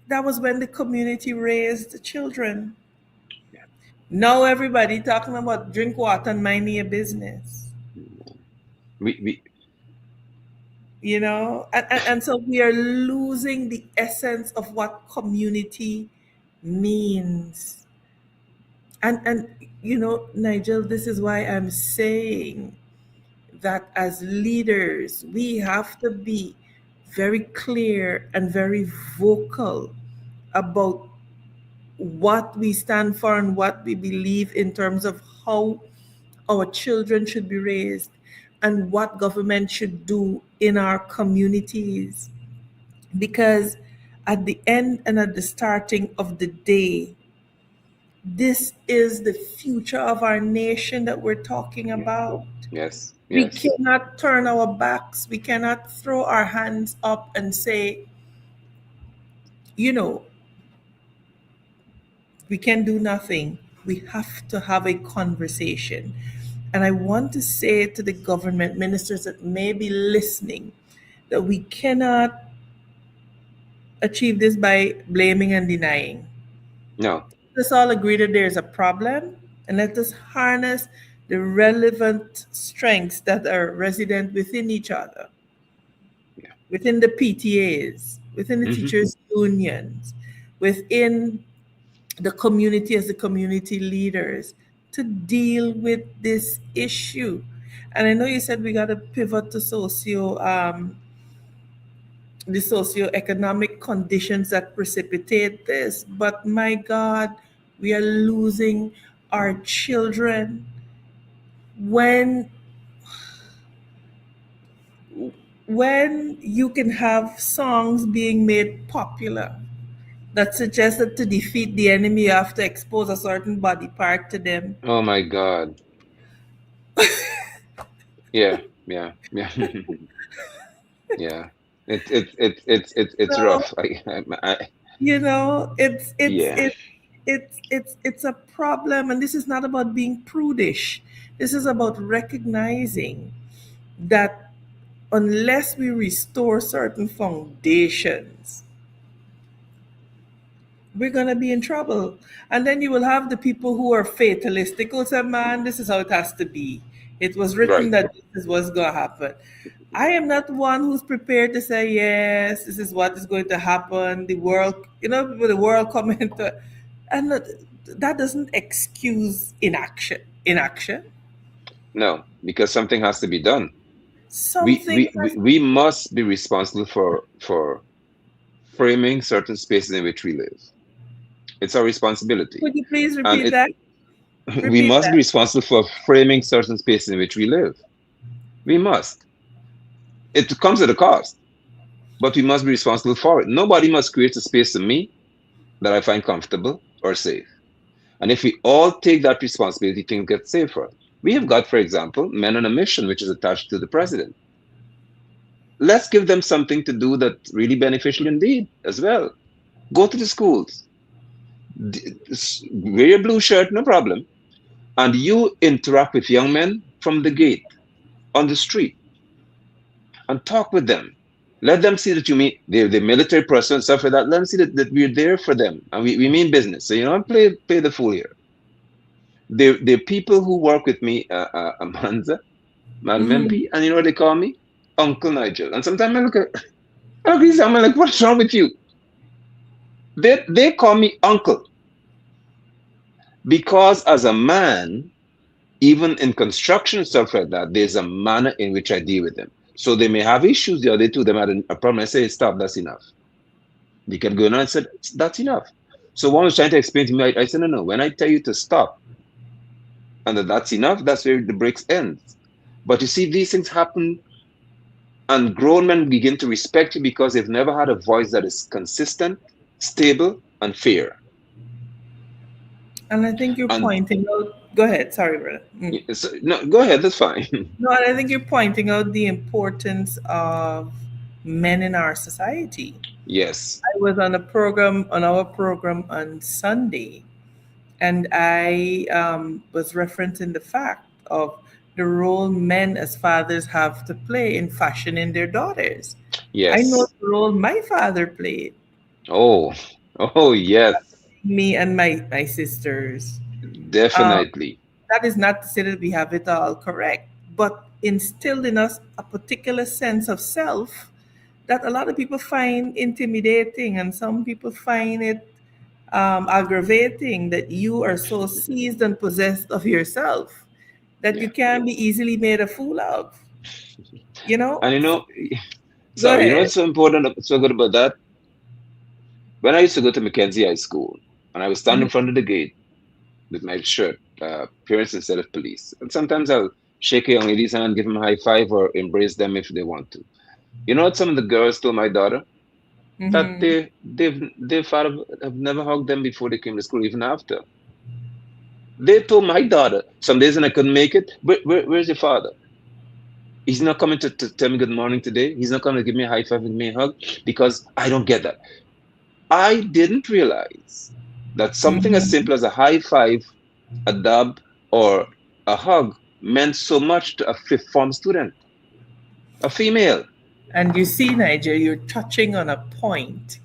Speaker 2: that was when the community raised the children. Now everybody talking about drink water and mind your business.
Speaker 1: We
Speaker 2: And so we are losing the essence of what community means. And Nigel, this is why I'm saying that as leaders, we have to be very clear and very vocal about what we stand for and what we believe in terms of how our children should be raised and what government should do in our communities. Because at the end and at the starting of the day, this is the future of our nation that we're talking about.
Speaker 1: Yes,
Speaker 2: We
Speaker 1: yes.
Speaker 2: cannot turn our backs. We cannot throw our hands up and say, you know, we can do nothing. We have to have a conversation. And I want to say to the government ministers that may be listening that we cannot achieve this by blaming and denying.
Speaker 1: No.
Speaker 2: Let's all agree that there's a problem and let us harness the relevant strengths that are resident within each other,
Speaker 1: Yeah.
Speaker 2: within the PTAs, within the
Speaker 1: Hmm.
Speaker 2: teachers' unions, within the community as the community leaders to deal with this issue. And I know you said we got to pivot to the socioeconomic conditions that precipitate this, but my God, we are losing our children when you can have songs being made popular that suggest that to defeat the enemy you have to expose a certain body part to them.
Speaker 1: Oh my God. Yeah. Yeah. Yeah. Yeah. It's
Speaker 2: So,
Speaker 1: rough.
Speaker 2: it's
Speaker 1: Yeah.
Speaker 2: it's a problem, and this is not about being prudish. This is about recognizing that unless we restore certain foundations, we're gonna be in trouble. And then you will have the people who are fatalistic who say, man, this is how it has to be. It was written
Speaker 1: Right.
Speaker 2: that this is what's gonna happen. I am not one who's prepared to say, yes, this is what is going to happen. The world, the world coming to, and that doesn't excuse inaction. Inaction.
Speaker 1: No, because something has to be done. We
Speaker 2: Something
Speaker 1: we we,
Speaker 2: has.
Speaker 1: we must be responsible for framing certain spaces in which we live. It's our responsibility.
Speaker 2: Could you please
Speaker 1: And
Speaker 2: repeat that?
Speaker 1: we
Speaker 2: Repeat
Speaker 1: must be
Speaker 2: that.
Speaker 1: responsible for framing certain spaces in which we live. We must. It comes at a cost, but we must be responsible for it. Nobody must create a space in me that I find comfortable or safe. And if we all take that responsibility, things get safer. We have got, for example, Men on a Mission, which is attached to the president. Let's give them something to do that's really beneficial indeed as well. Go to the schools, wear your blue shirt, no problem. And you interact with young men from the gate on the street and talk with them. Let them see that you mean the military person and stuff like that. Let them see that we're there for them and we mean business. So, play the fool here. The people who work with me, Amanza, Madam
Speaker 2: Mhm.
Speaker 1: MP, and you know what they call me? Uncle Nigel. And sometimes I look at these, I'm like, what's wrong with you? They call me uncle because as a man, even in construction and stuff like that, there's a manner in which I deal with them. So they may have issues the other two, they had a problem. I say, hey, stop, that's enough. They kept going on and said, that's enough. So one was trying to explain to me, I said, no, no, when I tell you to stop and that's enough, that's where the breaks ends. But you see, these things happen and grown men begin to respect you because they've never had a voice that is consistent, stable, and fair.
Speaker 2: And I think you're
Speaker 1: And
Speaker 2: pointing out. Go ahead. Sorry, brother.
Speaker 1: so, no, go ahead, that's fine.
Speaker 2: No, and I think you're pointing out the importance of men in our society.
Speaker 1: Yes,
Speaker 2: I was on a program, on our program on Sunday, and I was referencing the fact of the role men as fathers have to play in fashioning their daughters. I know
Speaker 1: yes.
Speaker 2: the role my father played,
Speaker 1: Oh, oh, yes,
Speaker 2: me and my sisters. Um,
Speaker 1: definitely.
Speaker 2: that is not to say that we have it all correct, but instilled in us a particular sense of self that a lot of people find intimidating, and some people find it aggravating that you are so seized and possessed of yourself that you
Speaker 1: Yeah.
Speaker 2: can be easily made a fool of. You know?
Speaker 1: And
Speaker 2: Go
Speaker 1: sorry,
Speaker 2: ahead.
Speaker 1: what's so important, so good about that? When I used to go to Mackenzie High School, and I would stand in
Speaker 2: Mhm.
Speaker 1: front of the gate with my shirt, parents instead of police. And sometimes I'll shake a young lady's hand, give them a high five, or embrace them if they want to. You know what some of the girls told my daughter? That
Speaker 2: Mhm.
Speaker 1: their father have never hugged them before they came to school, even after. They told my daughter some days when I couldn't make it, where's your father? He's not coming to tell me good morning today. He's not coming to give me a high five and give me a hug because I don't get that. I didn't realize that something as
Speaker 2: Mhm.
Speaker 1: simple as a high five, a dab, or a hug meant so much to a fifth form student, a female.
Speaker 2: And you see, Nigel, you're touching on a point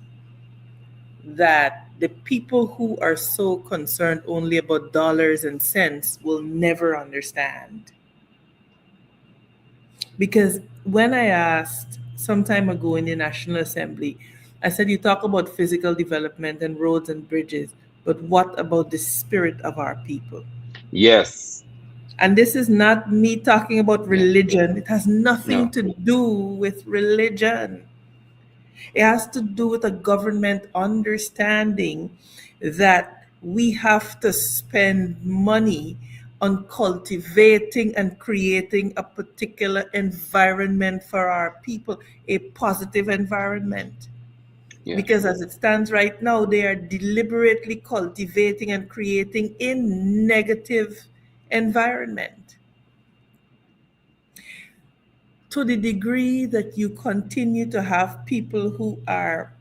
Speaker 2: that the people who are so concerned only about dollars and cents will never understand. Because when I asked some time ago in the National Assembly, I said, you talk about physical development and roads and bridges, but what about the spirit of our people?
Speaker 1: Yes.
Speaker 2: And this is not me talking about
Speaker 1: Yeah.
Speaker 2: religion, it has nothing
Speaker 1: No.
Speaker 2: to do with religion. It has to do with a government understanding that we have to spend money on cultivating and creating a particular environment for our people, a positive environment.
Speaker 1: Yeah.
Speaker 2: Because as it stands right now, they are deliberately cultivating and creating a negative environment to the degree that you continue to have people who are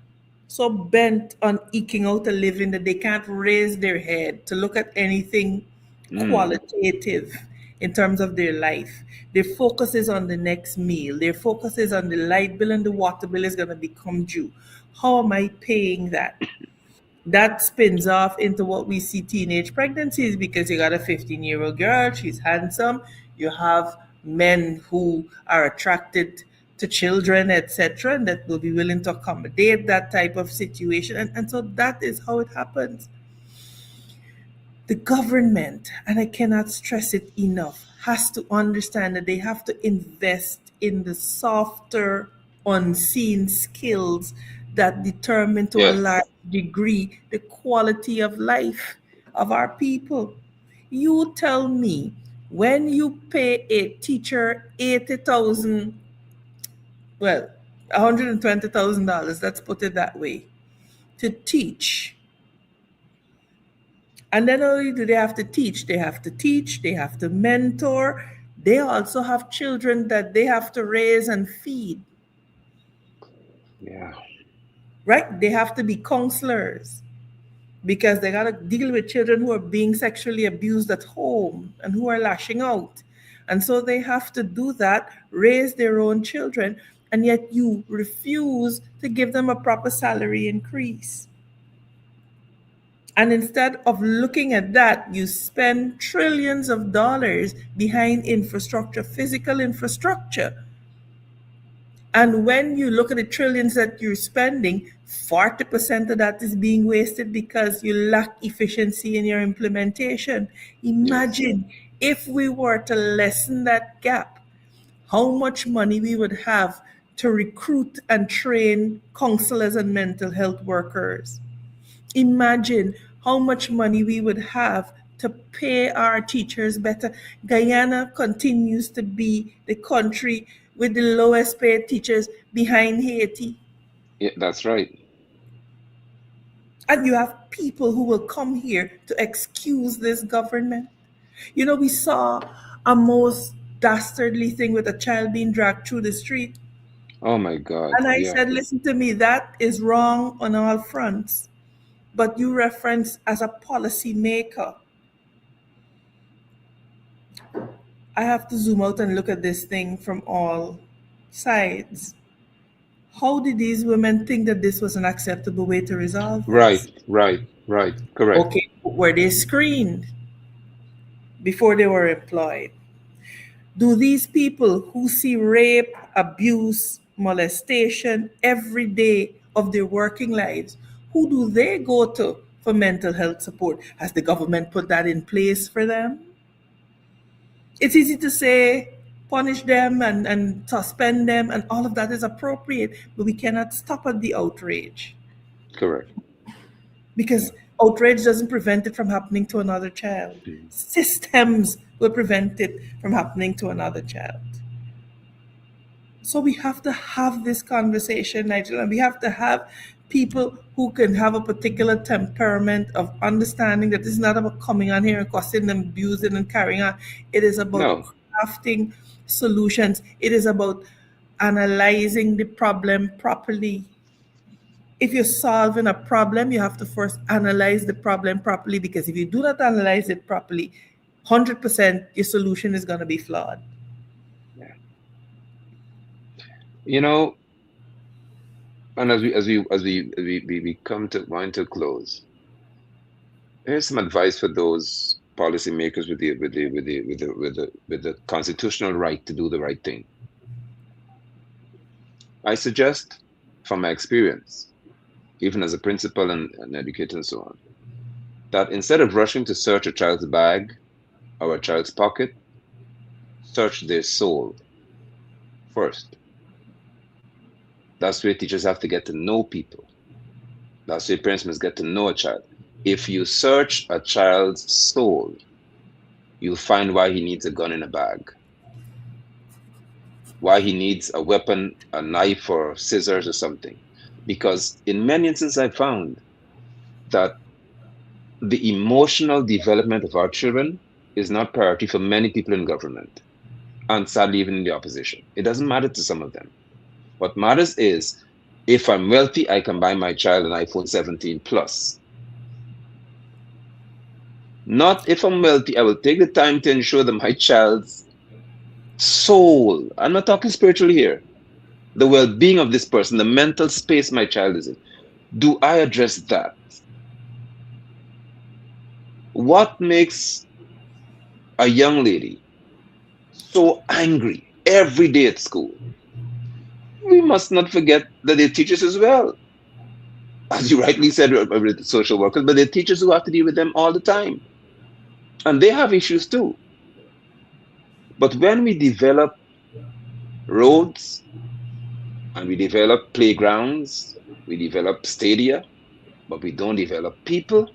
Speaker 2: so bent on eking out a living that they can't raise their head to look at anything
Speaker 1: Mm.
Speaker 2: qualitative in terms of their life. Their focus is on the next meal. Their focus is on the light bill and the water bill is going to become due. How am I paying that? That spins off into what we see teenage pregnancies because you got a 15-year-old girl, she's handsome. You have men who are attracted to children, etc., and that will be willing to accommodate that type of situation. And so that is how it happens. The government, and I cannot stress it enough, has to understand that they have to invest in the softer, unseen skills that determine to a large
Speaker 1: Yes.
Speaker 2: degree the quality of life of our people. You tell me, when you pay a teacher 80,000, well, $120,000, let's put it that way, to teach. And then not only do they have to teach, they have to teach, they have to mentor. They also have children that they have to raise and feed,
Speaker 1: Yeah.
Speaker 2: right? They have to be counselors because they got to deal with children who are being sexually abused at home and who are lashing out. And so they have to do that, raise their own children, and yet you refuse to give them a proper salary increase. And instead of looking at that, you spend trillions of dollars behind infrastructure, physical infrastructure. And when you look at the trillions that you're spending, 40% of that is being wasted because you lack efficiency in your implementation.
Speaker 1: Yes.
Speaker 2: Imagine if we were to lessen that gap, how much money we would have to recruit and train counselors and mental health workers. Imagine how much money we would have to pay our teachers better. Guyana continues to be the country with the lowest paid teachers behind Haiti.
Speaker 1: Yeah, that's right.
Speaker 2: And you have people who will come here to excuse this government. You know, we saw a most dastardly thing with a child being dragged through the street.
Speaker 1: Oh my God.
Speaker 2: And I
Speaker 1: Yeah.
Speaker 2: said, listen to me, that is wrong on all fronts. But you reference as a policy maker. I have to zoom out and look at this thing from all sides. How did these women think that this was an acceptable way to resolve
Speaker 1: Right.
Speaker 2: this?
Speaker 1: Right. Right. Correct.
Speaker 2: Okay, were they screened before they were employed? Do these people who see rape, abuse, molestation every day of their working lives, who do they go to for mental health support? Has the government put that in place for them? It's easy to say punish them and suspend them, and all of that is appropriate, but we cannot stop at the outrage
Speaker 1: Correct. Yeah.
Speaker 2: because outrage doesn't prevent it from happening to another child.
Speaker 1: Mm.
Speaker 2: Systems will prevent it from happening to another child. So we have to have this conversation, Nigel, and we have to have people who can have a particular temperament of understanding that this is not about coming on here and cussing and abusing and carrying on. It is about
Speaker 1: No.
Speaker 2: crafting solutions. It is about analyzing the problem properly. If you're solving a problem, you have to first analyze the problem properly because if you do not analyze it properly, 100% your solution is going to be flawed.
Speaker 1: Yeah. You know, and as we come to wind to close, here's some advice for those policymakers with the constitutional right to do the right thing. I suggest, from my experience, even as a principal and educator and so on, that instead of rushing to search a child's bag or a child's pocket, search their soul first. That's where teachers have to get to know people. That's where parents must get to know a child. If you search a child's soul, you'll find why he needs a gun in a bag, why he needs a weapon, a knife or scissors or something. Because in many instances, I found that the emotional development of our children is not priority for many people in government, and sadly even in the opposition. It doesn't matter to some of them. What matters is, if I'm wealthy, I can buy my child an iPhone 17 Plus. Not if I'm wealthy, I will take the time to ensure that my child's soul, I'm not talking spiritually here, the well-being of this person, the mental space my child is in, do I address that? What makes a young lady so angry every day at school? We must not forget that they're teachers as well. As you rightly said, with social workers, but they're teachers who have to deal with them all the time. And they have issues too. But when we develop roads, and we develop playgrounds, we develop stadia, but we don't develop people,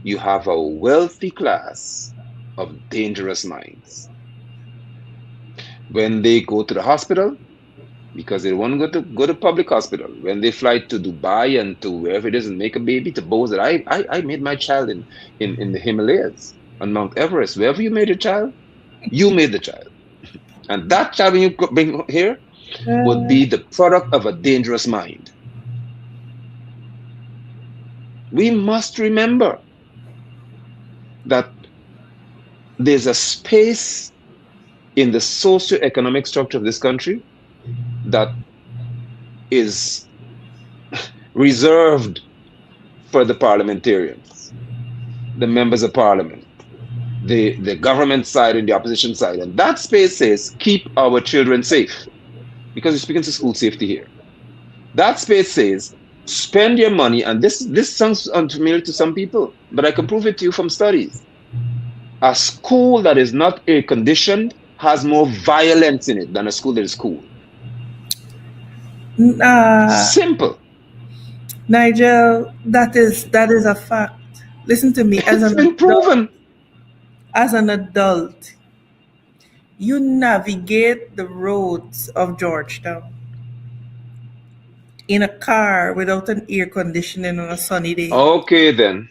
Speaker 1: you have a wealthy class of dangerous minds. When they go to the hospital, because they don't want to go to public hospital, when they fly to Dubai and to wherever it is and make a baby, to boast that I made my child in the Himalayas, on Mount Everest, wherever you made your child, you made the child. And that child, when you bring here, would be the product of a dangerous mind. We must remember that there's a space in the socioeconomic structure of this country that is reserved for the parliamentarians, the members of parliament, the government side and the opposition side. And that space says, keep our children safe, because we're speaking to school safety here. That space says, spend your money, and this sounds unfamiliar to some people, but I can prove it to you from studies. A school that is not air-conditioned has more violence in it than a school that is cool. Simple.
Speaker 2: Nigel, that is a fact. Listen to me.
Speaker 1: It's been proven.
Speaker 2: As an adult, you navigate the roads of Georgetown in a car without an air conditioning on a sunny day.
Speaker 1: Okay, then.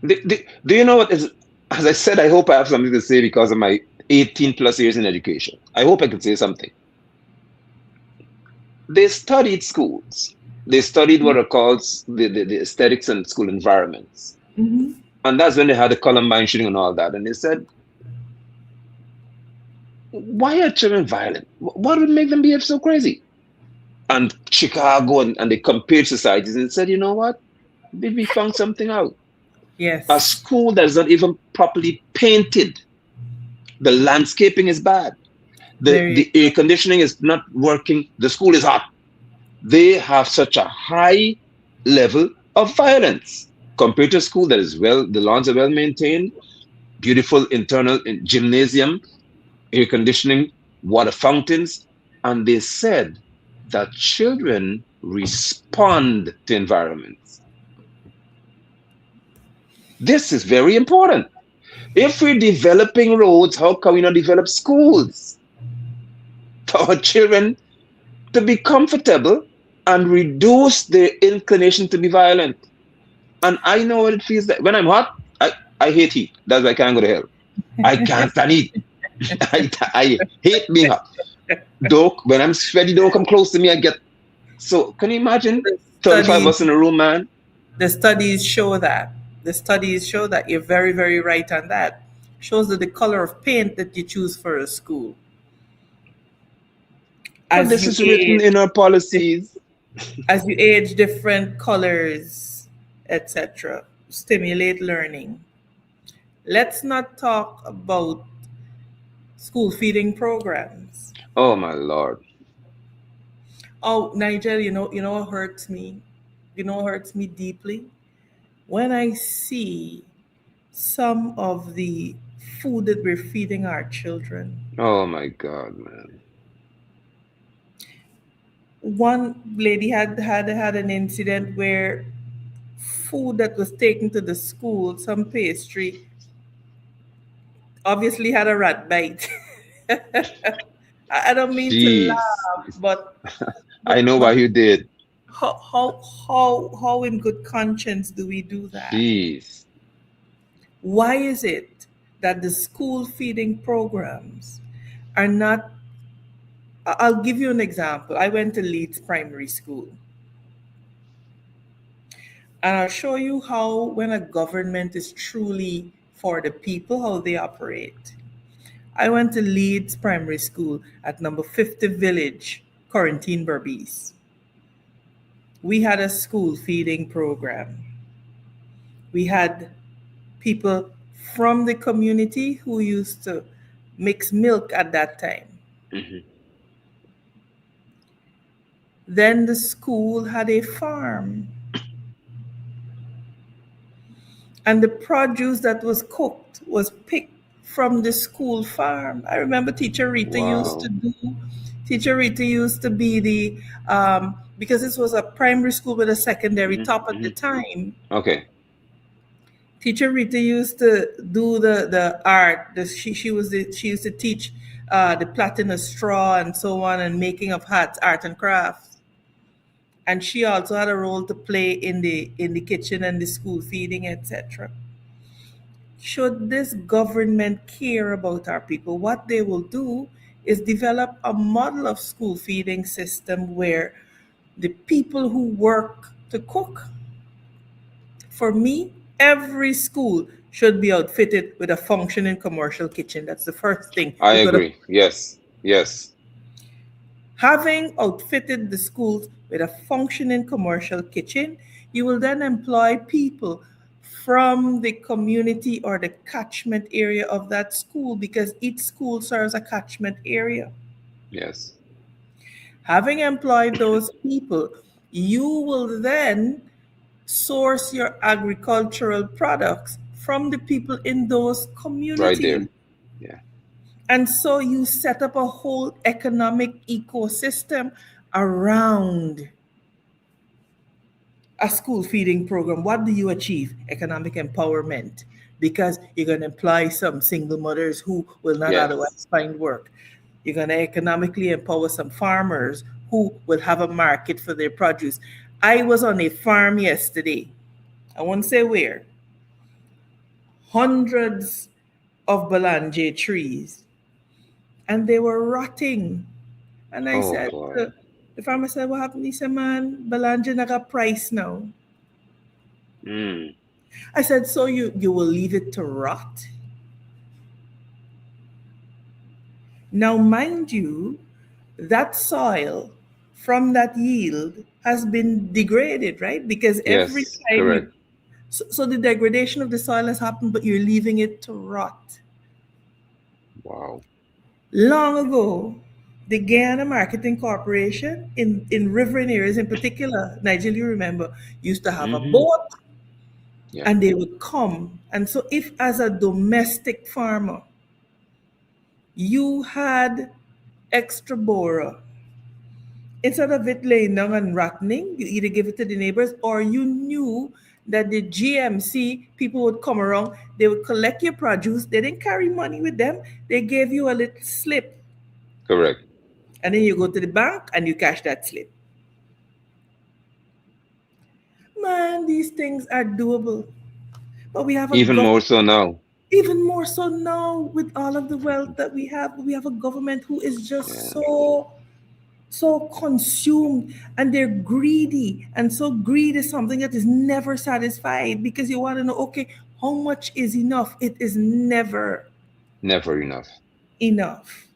Speaker 1: Do you know what is? As I said, I hope I have something to say because of my 18 plus years in education. I hope I can say something. They studied schools. They studied what are called the aesthetics and school environments.
Speaker 2: Mm-hmm.
Speaker 1: And that's when they had the Columbine shooting and all that. And they said, why are children violent? What would make them behave so crazy? And Chicago and they compared societies and said, you know what? We found something out.
Speaker 2: Yes.
Speaker 1: A school that is not even properly painted. The landscaping is bad. The air conditioning is not working. The school is hot. They have such a high level of violence compared to a school that is the lawns are well maintained, beautiful internal gymnasium, air conditioning, water fountains. And they said that children respond to environments. This is very important. If we're developing roads, how can we not develop schools for our children to be comfortable and reduce their inclination to be violent? And I know what it feels like. When I'm hot, I hate heat. That's why I can't go to hell. I can't stand heat. I hate being hot. When I'm sweaty, don't come close to me. I get So can you imagine
Speaker 2: The
Speaker 1: 35 of
Speaker 2: studies,
Speaker 1: us in a room, man?
Speaker 2: the studies show that. The studies show that you're very, very right on that. Shows that the color of paint that you choose for a school
Speaker 1: But
Speaker 2: as
Speaker 1: this
Speaker 2: you
Speaker 1: is written
Speaker 2: age,
Speaker 1: in our policies.
Speaker 2: different colors, etc. Stimulate learning. Let's not talk about school feeding programs.
Speaker 1: Oh my Lord.
Speaker 2: Oh, Nigel, you know what hurts me? You know what hurts me deeply? When I see some of the food that we're feeding our children.
Speaker 1: Oh my God, man.
Speaker 2: One lady had an incident where food that was taken to the school, some pastry, obviously had a rat bite. I don't mean to
Speaker 1: Jeez.
Speaker 2: laugh, but
Speaker 1: I
Speaker 2: but
Speaker 1: know why
Speaker 2: but
Speaker 1: you did.
Speaker 2: how in good conscience do we do that?
Speaker 1: Jeez.
Speaker 2: Why is it that the school feeding programs are not? I'll give you an example. I went to Leeds Primary School, and I'll show you how, when a government is truly for the people, how they operate. I went to Leeds Primary School at number 50 Village, Quarantine Berbice. We had a school feeding program. We had people from the community who used to mix milk at that time.
Speaker 1: Hmm.
Speaker 2: Then the school had a farm, and the produce that was cooked was picked from the school farm. I remember
Speaker 1: Wow.
Speaker 2: Teacher Rita used to be the, because this was a primary school with a secondary
Speaker 1: Hmm.
Speaker 2: top at the
Speaker 1: Hmm.
Speaker 2: time.
Speaker 1: Okay.
Speaker 2: Teacher Rita used to do the art. She used to teach the plaiting of straw and so on, and making of hats, art and crafts. And she also had a role to play in the kitchen and the school feeding, etc. Should this government care about our people, what they will do is develop a model of school feeding system where the people who work to cook, for me, every school should be outfitted with a functioning commercial kitchen. That's the first thing
Speaker 1: I
Speaker 2: you've got to.
Speaker 1: agree. Yes. Yes.
Speaker 2: Having outfitted the schools with a functioning commercial kitchen, you will then employ people from the community or the catchment area of that school, because each school serves a catchment area.
Speaker 1: Yes.
Speaker 2: Having employed those people, you will then source your agricultural products from the people in those
Speaker 1: Right
Speaker 2: communities.
Speaker 1: there. Yeah.
Speaker 2: And so you set up a whole economic ecosystem around a school feeding program. What do you achieve? Economic empowerment, because you're going to employ some single mothers who will not
Speaker 1: Yes.
Speaker 2: otherwise find work. You're going to economically empower some farmers who will have a market for their produce. I was on a farm yesterday. I won't say where. Hundreds of balanje trees, and they were rotting. And I
Speaker 1: Oh
Speaker 2: said,
Speaker 1: boy.
Speaker 2: the farmer said, what happened? He said, man, balanje naga price now.
Speaker 1: Mm.
Speaker 2: I said, so you will leave it to rot? Now, mind you, that soil from that yield has been degraded, right? Because every
Speaker 1: Yes.
Speaker 2: time
Speaker 1: Correct.
Speaker 2: so the degradation of the soil has happened, but you're leaving it to rot.
Speaker 1: Wow.
Speaker 2: Long ago, the Guyana Marketing Corporation in riverine areas in particular, Nigeria, you remember, used to have a
Speaker 1: Hmm.
Speaker 2: boat,
Speaker 1: Yeah.
Speaker 2: and they would come. And so, if as a domestic farmer, you had extra bora, instead of it laying down and rotting, you either give it to the neighbors, or you knew that the GMC people would come around, they would collect your produce. They didn't carry money with them, they gave you a little slip.
Speaker 1: Correct.
Speaker 2: And then you go to the bank and you cash that slip. Man, these things are doable. But we have a
Speaker 1: Even more so now.
Speaker 2: even more so now with all of the wealth that we have a government who is just
Speaker 1: Yeah.
Speaker 2: so consumed, and they're greedy. And so greed is something that is never satisfied, because you want to know, okay, how much is enough? It is never
Speaker 1: Never enough.
Speaker 2: enough.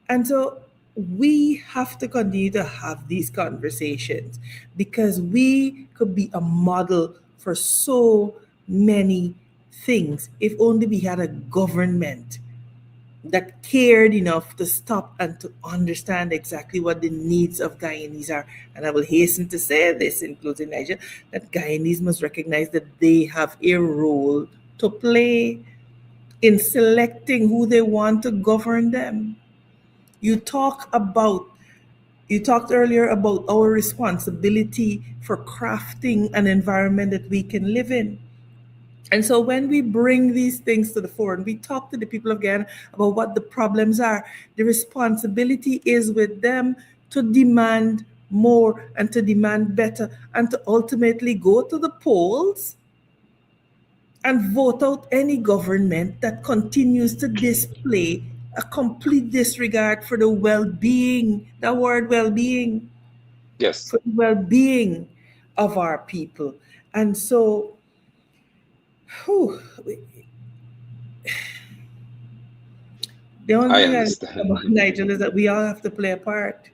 Speaker 2: And so we have to continue to have these conversations, because we could be a model for so many things if only we had a government that cared enough to stop and to understand exactly what the needs of Guyanese are. And I will hasten to say this, including Niger, that Guyanese must recognize that they have a role to play in selecting who they want to govern them. You talk about you talked earlier about our responsibility for crafting an environment that we can live in. And so when we bring these things to the fore and we talk to the people of Ghana about what the problems are, the responsibility is with them to demand more and to demand better and to ultimately go to the polls and vote out any government that continues to display a complete disregard for the well-being, the word well-being,
Speaker 1: Yes,
Speaker 2: for the well-being of our people. And so, whew, the only
Speaker 1: I
Speaker 2: thing I like
Speaker 1: understand.
Speaker 2: about Nigel is that we all have to play a part.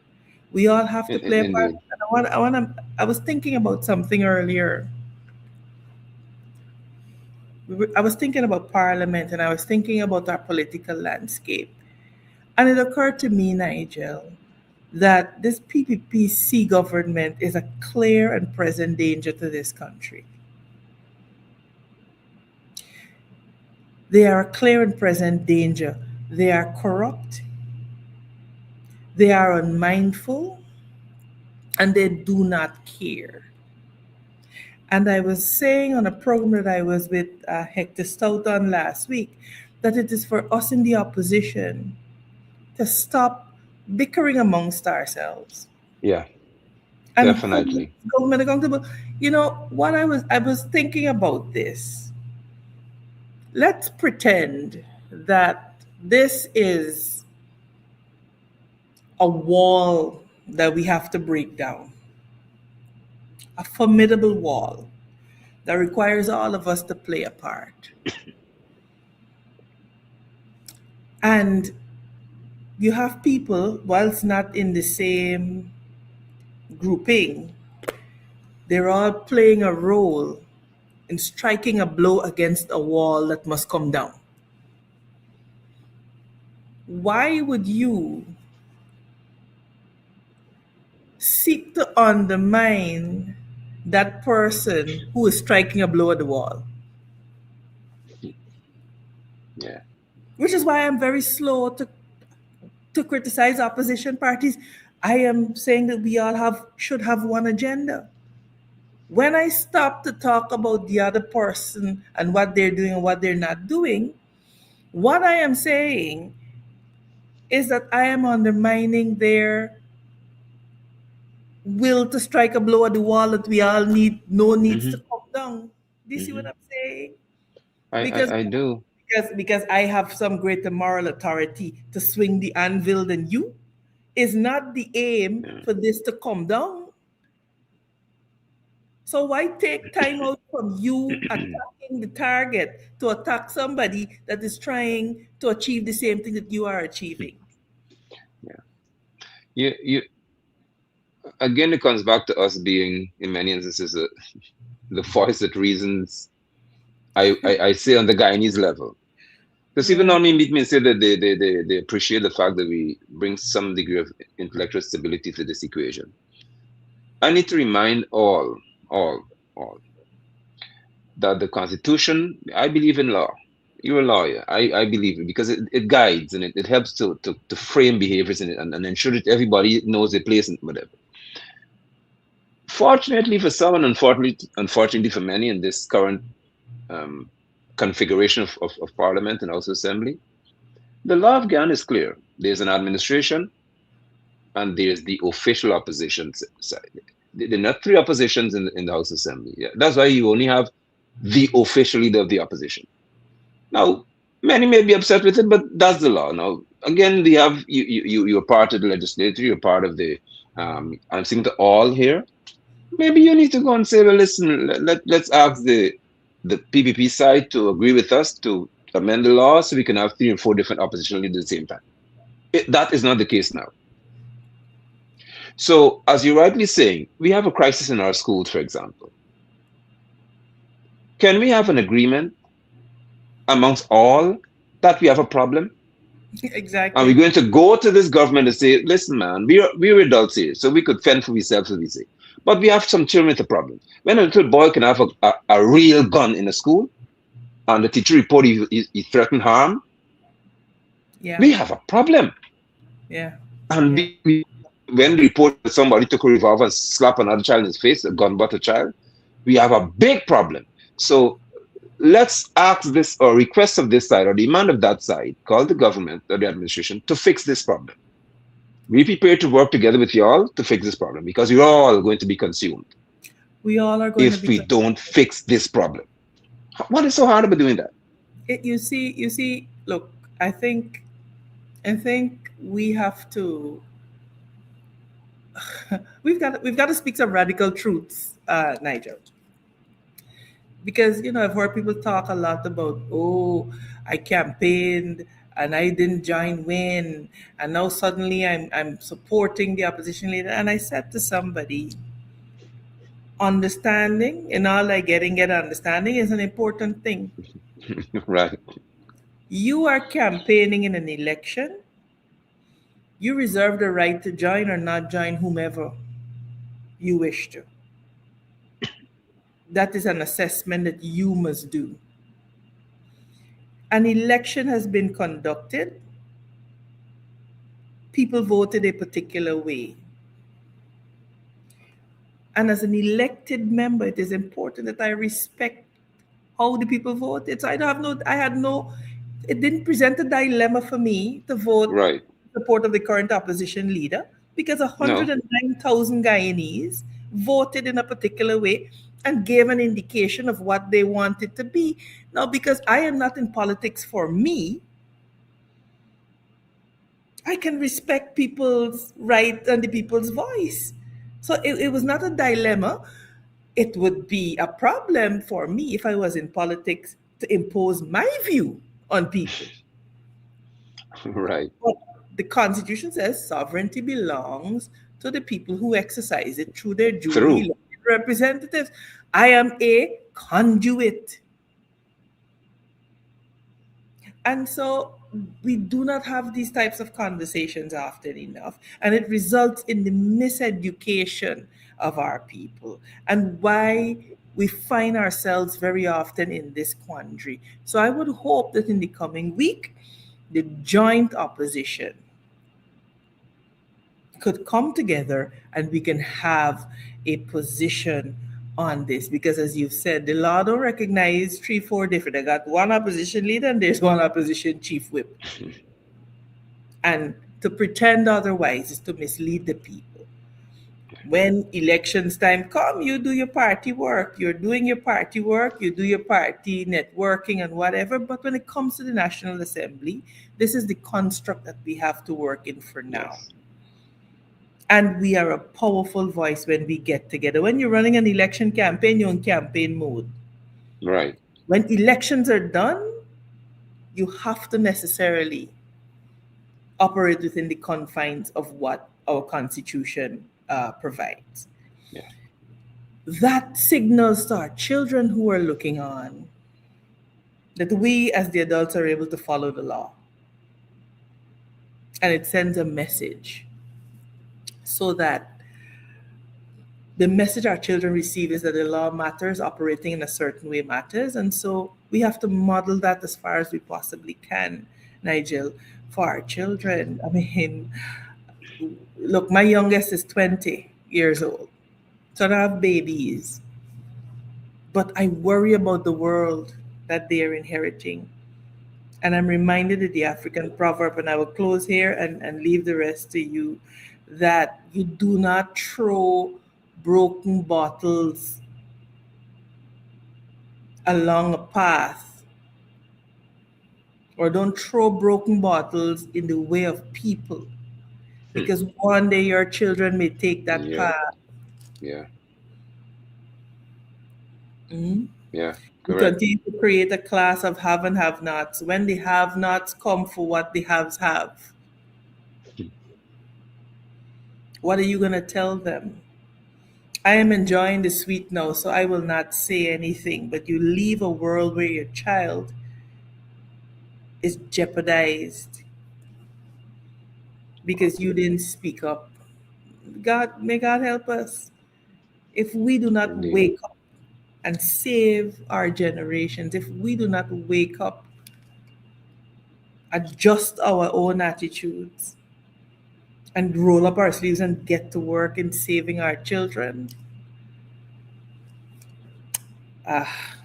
Speaker 2: We all have to play a part.
Speaker 1: Indeed.
Speaker 2: And I was thinking about something earlier. I was thinking about Parliament, and I was thinking about our political landscape. And it occurred to me, Nigel, that this PPPC government is a clear and present danger to this country. They are a clear and present danger. They are corrupt, they are unmindful, and they do not care. And I was saying on a program that I was with Hector Stout on last week that it is for us in the opposition to stop bickering amongst ourselves
Speaker 1: Yeah,
Speaker 2: and hold
Speaker 1: definitely.
Speaker 2: government accountable. You know what, I was thinking about this. Let's pretend that this is a wall that we have to break down, a formidable wall that requires all of us to play a part. And you have people, whilst not in the same grouping, they're all playing a role in striking a blow against a wall that must come down. Why would you seek to undermine that person who is striking a blow at the wall?
Speaker 1: Yeah.
Speaker 2: Which is why I'm very slow to criticize opposition parties. I am saying that we all should have one agenda. When I stop to talk about the other person and what they're doing and what they're not doing, what I am saying is that I am undermining their will to strike a blow at the wall that we all needs to
Speaker 1: Hmm.
Speaker 2: come down. Do you see what
Speaker 1: Hmm.
Speaker 2: I'm saying?
Speaker 1: I,
Speaker 2: Because
Speaker 1: I I do.
Speaker 2: because I have some greater moral authority to swing the anvil than you is not the aim
Speaker 1: Yeah.
Speaker 2: for this to come down. So why take time out from you attacking the target to attack somebody that is trying to achieve the same thing that you are achieving?
Speaker 1: Yeah. You again. It comes back to us being, in many instances, the voice that reasons. I say on the Guyanese level, because people
Speaker 2: Yeah.
Speaker 1: normally meet me and say that they appreciate the fact that we bring some degree of intellectual stability to this equation. I need to remind all, all that the Constitution, I believe in law. You're a lawyer. I believe it because it guides and it helps to frame behaviors in it and ensure that everybody knows their place and whatever. Fortunately for some, and unfortunately for many in this current um, configuration of Parliament and also Assembly, the law of Ghana is clear. There's an administration and there's the official opposition side. There are not three oppositions in the House Assembly. Yeah. That's why you only have the official leader of the opposition. Now, many may be upset with it, but that's the law. Now, again, you're part of the legislature, you're part of the I'm saying to all here, maybe you need to go and say, well, listen, let's ask the PPP side to agree with us to amend the law so we can have 3 and 4 different opposition leaders at the same time. That is not the case now. So, as you're rightly saying, we have a crisis in our schools, for example. Can we have an agreement amongst all that we have a problem? And we're
Speaker 2: Exactly.
Speaker 1: going to go to this government and say, listen, man, we're adults here, so we could fend for ourselves, as we say. But we have some children with a problem. When a little boy can have a real gun in a school and the teacher report he threatened harm,
Speaker 2: Yeah.
Speaker 1: we have a problem.
Speaker 2: Yeah.
Speaker 1: And
Speaker 2: Yeah.
Speaker 1: when the report that somebody took a revolver and slapped another child in his face, a gun butt a child, we have a big problem. So let's ask this or request of this side or demand of that side, call the government or the administration to fix this problem. We prepare to work together with y'all to fix this problem because you're all going to be consumed
Speaker 2: We all are going to
Speaker 1: if
Speaker 2: be.
Speaker 1: we don't fix this problem. What is so hard about doing that?
Speaker 2: You see. Look, I think we have to. We've got to speak some radical truths, Nigel. Because I've heard people talk a lot about, oh, I campaigned and I didn't join win, and now suddenly I'm supporting the opposition leader. And I said to somebody, understanding and all like get understanding is an important thing.
Speaker 1: Right.
Speaker 2: You are campaigning in an election. You reserve the right to join or not join whomever you wish to. That is an assessment that you must do. An election has been conducted, people voted a particular way. And as an elected member, it is important that I respect how the people voted. So I had no, it didn't present a dilemma for me to vote
Speaker 1: Right.
Speaker 2: in support of the current opposition leader because
Speaker 1: No.
Speaker 2: 109,000 Guyanese voted in a particular way and gave an indication of what they wanted to be. Now, because I am not in politics for me, I can respect people's right and the people's voice. So it was not a dilemma. It would be a problem for me if I was in politics to impose my view on people.
Speaker 1: Right.
Speaker 2: But the Constitution says sovereignty belongs to the people who exercise it through their duly
Speaker 1: Through.
Speaker 2: elected representatives. I am a conduit. And so we do not have these types of conversations often enough. And it results in the miseducation of our people and why we find ourselves very often in this quandary. So I would hope that in the coming week, the joint opposition could come together and we can have a position on this, because as you've said, the law don't recognize 3 4 different. I got one opposition leader and there's one opposition chief whip, and to pretend otherwise is to mislead the people. When elections time come, you do your party work, you're doing your party work, you do your party networking and whatever. But when it comes to the National Assembly, this is the construct that we have to work in for now.
Speaker 1: Yes.
Speaker 2: And we are a powerful voice when we get together. When you're running an election campaign, you're in campaign mode.
Speaker 1: Right.
Speaker 2: When elections are done, you have to necessarily operate within the confines of what our constitution provides.
Speaker 1: Yeah.
Speaker 2: That signals to our children who are looking on that we as the adults are able to follow the law. And it sends a message so that the message our children receive is that the law matters, operating in a certain way matters. And so we have to model that as far as we possibly can, Nigel, for our children. I mean, look, my youngest is 20 years old. So I don't have babies. But I worry about the world that they are inheriting. And I'm reminded of the African proverb, and I will close here and leave the rest to you, that you do not throw broken bottles along a path, or don't throw broken bottles in the way of people, because one day your children may take that
Speaker 1: Yeah,
Speaker 2: path.
Speaker 1: yeah,
Speaker 2: Mhm.
Speaker 1: yeah.
Speaker 2: We
Speaker 1: Correct.
Speaker 2: continue to create a class of have and have nots. When the have nots come for what the haves have, what are you going to tell them? I am enjoying the sweet now, so I will not say anything. But you leave a world where your child is jeopardized because you didn't speak up. God, may God help us. If we do not
Speaker 1: Indeed.
Speaker 2: wake up and save our generations, if we do not wake up, adjust our own attitudes, and roll up our sleeves and get to work in saving our children, ah,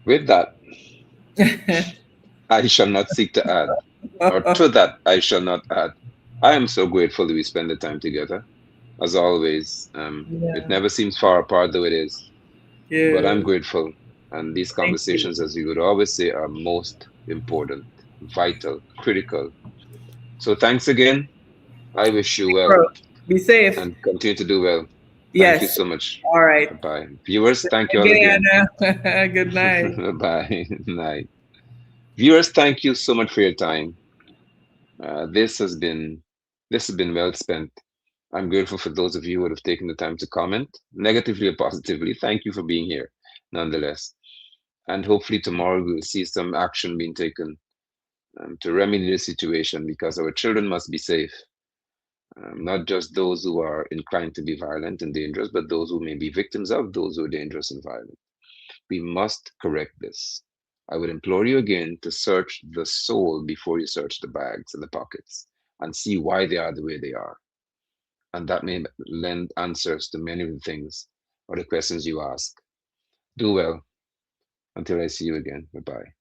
Speaker 1: With that, I shall not seek to add, or to that, I shall not add. I am so grateful that we spend the time together, as always. It
Speaker 2: yeah,
Speaker 1: never seems far apart, though it is, but I'm
Speaker 2: yeah.
Speaker 1: grateful. And these
Speaker 2: Thank you.
Speaker 1: conversations, as we would always say, are most important, vital, critical. So thanks again. I wish you well
Speaker 2: Bro, be safe.
Speaker 1: and continue to do well. Thank you
Speaker 2: Yes.
Speaker 1: so much.
Speaker 2: All right.
Speaker 1: Bye bye. Viewers, thank you all again.
Speaker 2: Again. Good night.
Speaker 1: Bye. Night. Viewers, thank you so much for your time. This has been well spent. I'm grateful for those of you who have taken the time to comment, negatively or positively. Thank you for being here, nonetheless. And hopefully tomorrow we will see some action being taken to remedy the situation because our children must be safe. Not just those who are inclined to be violent and dangerous, but those who may be victims of those who are dangerous and violent. We must correct this. I would implore you again to search the soul before you search the bags and the pockets and see why they are the way they are. And that may lend answers to many of the things or the questions you ask. Do well. Until I see you again. Bye bye.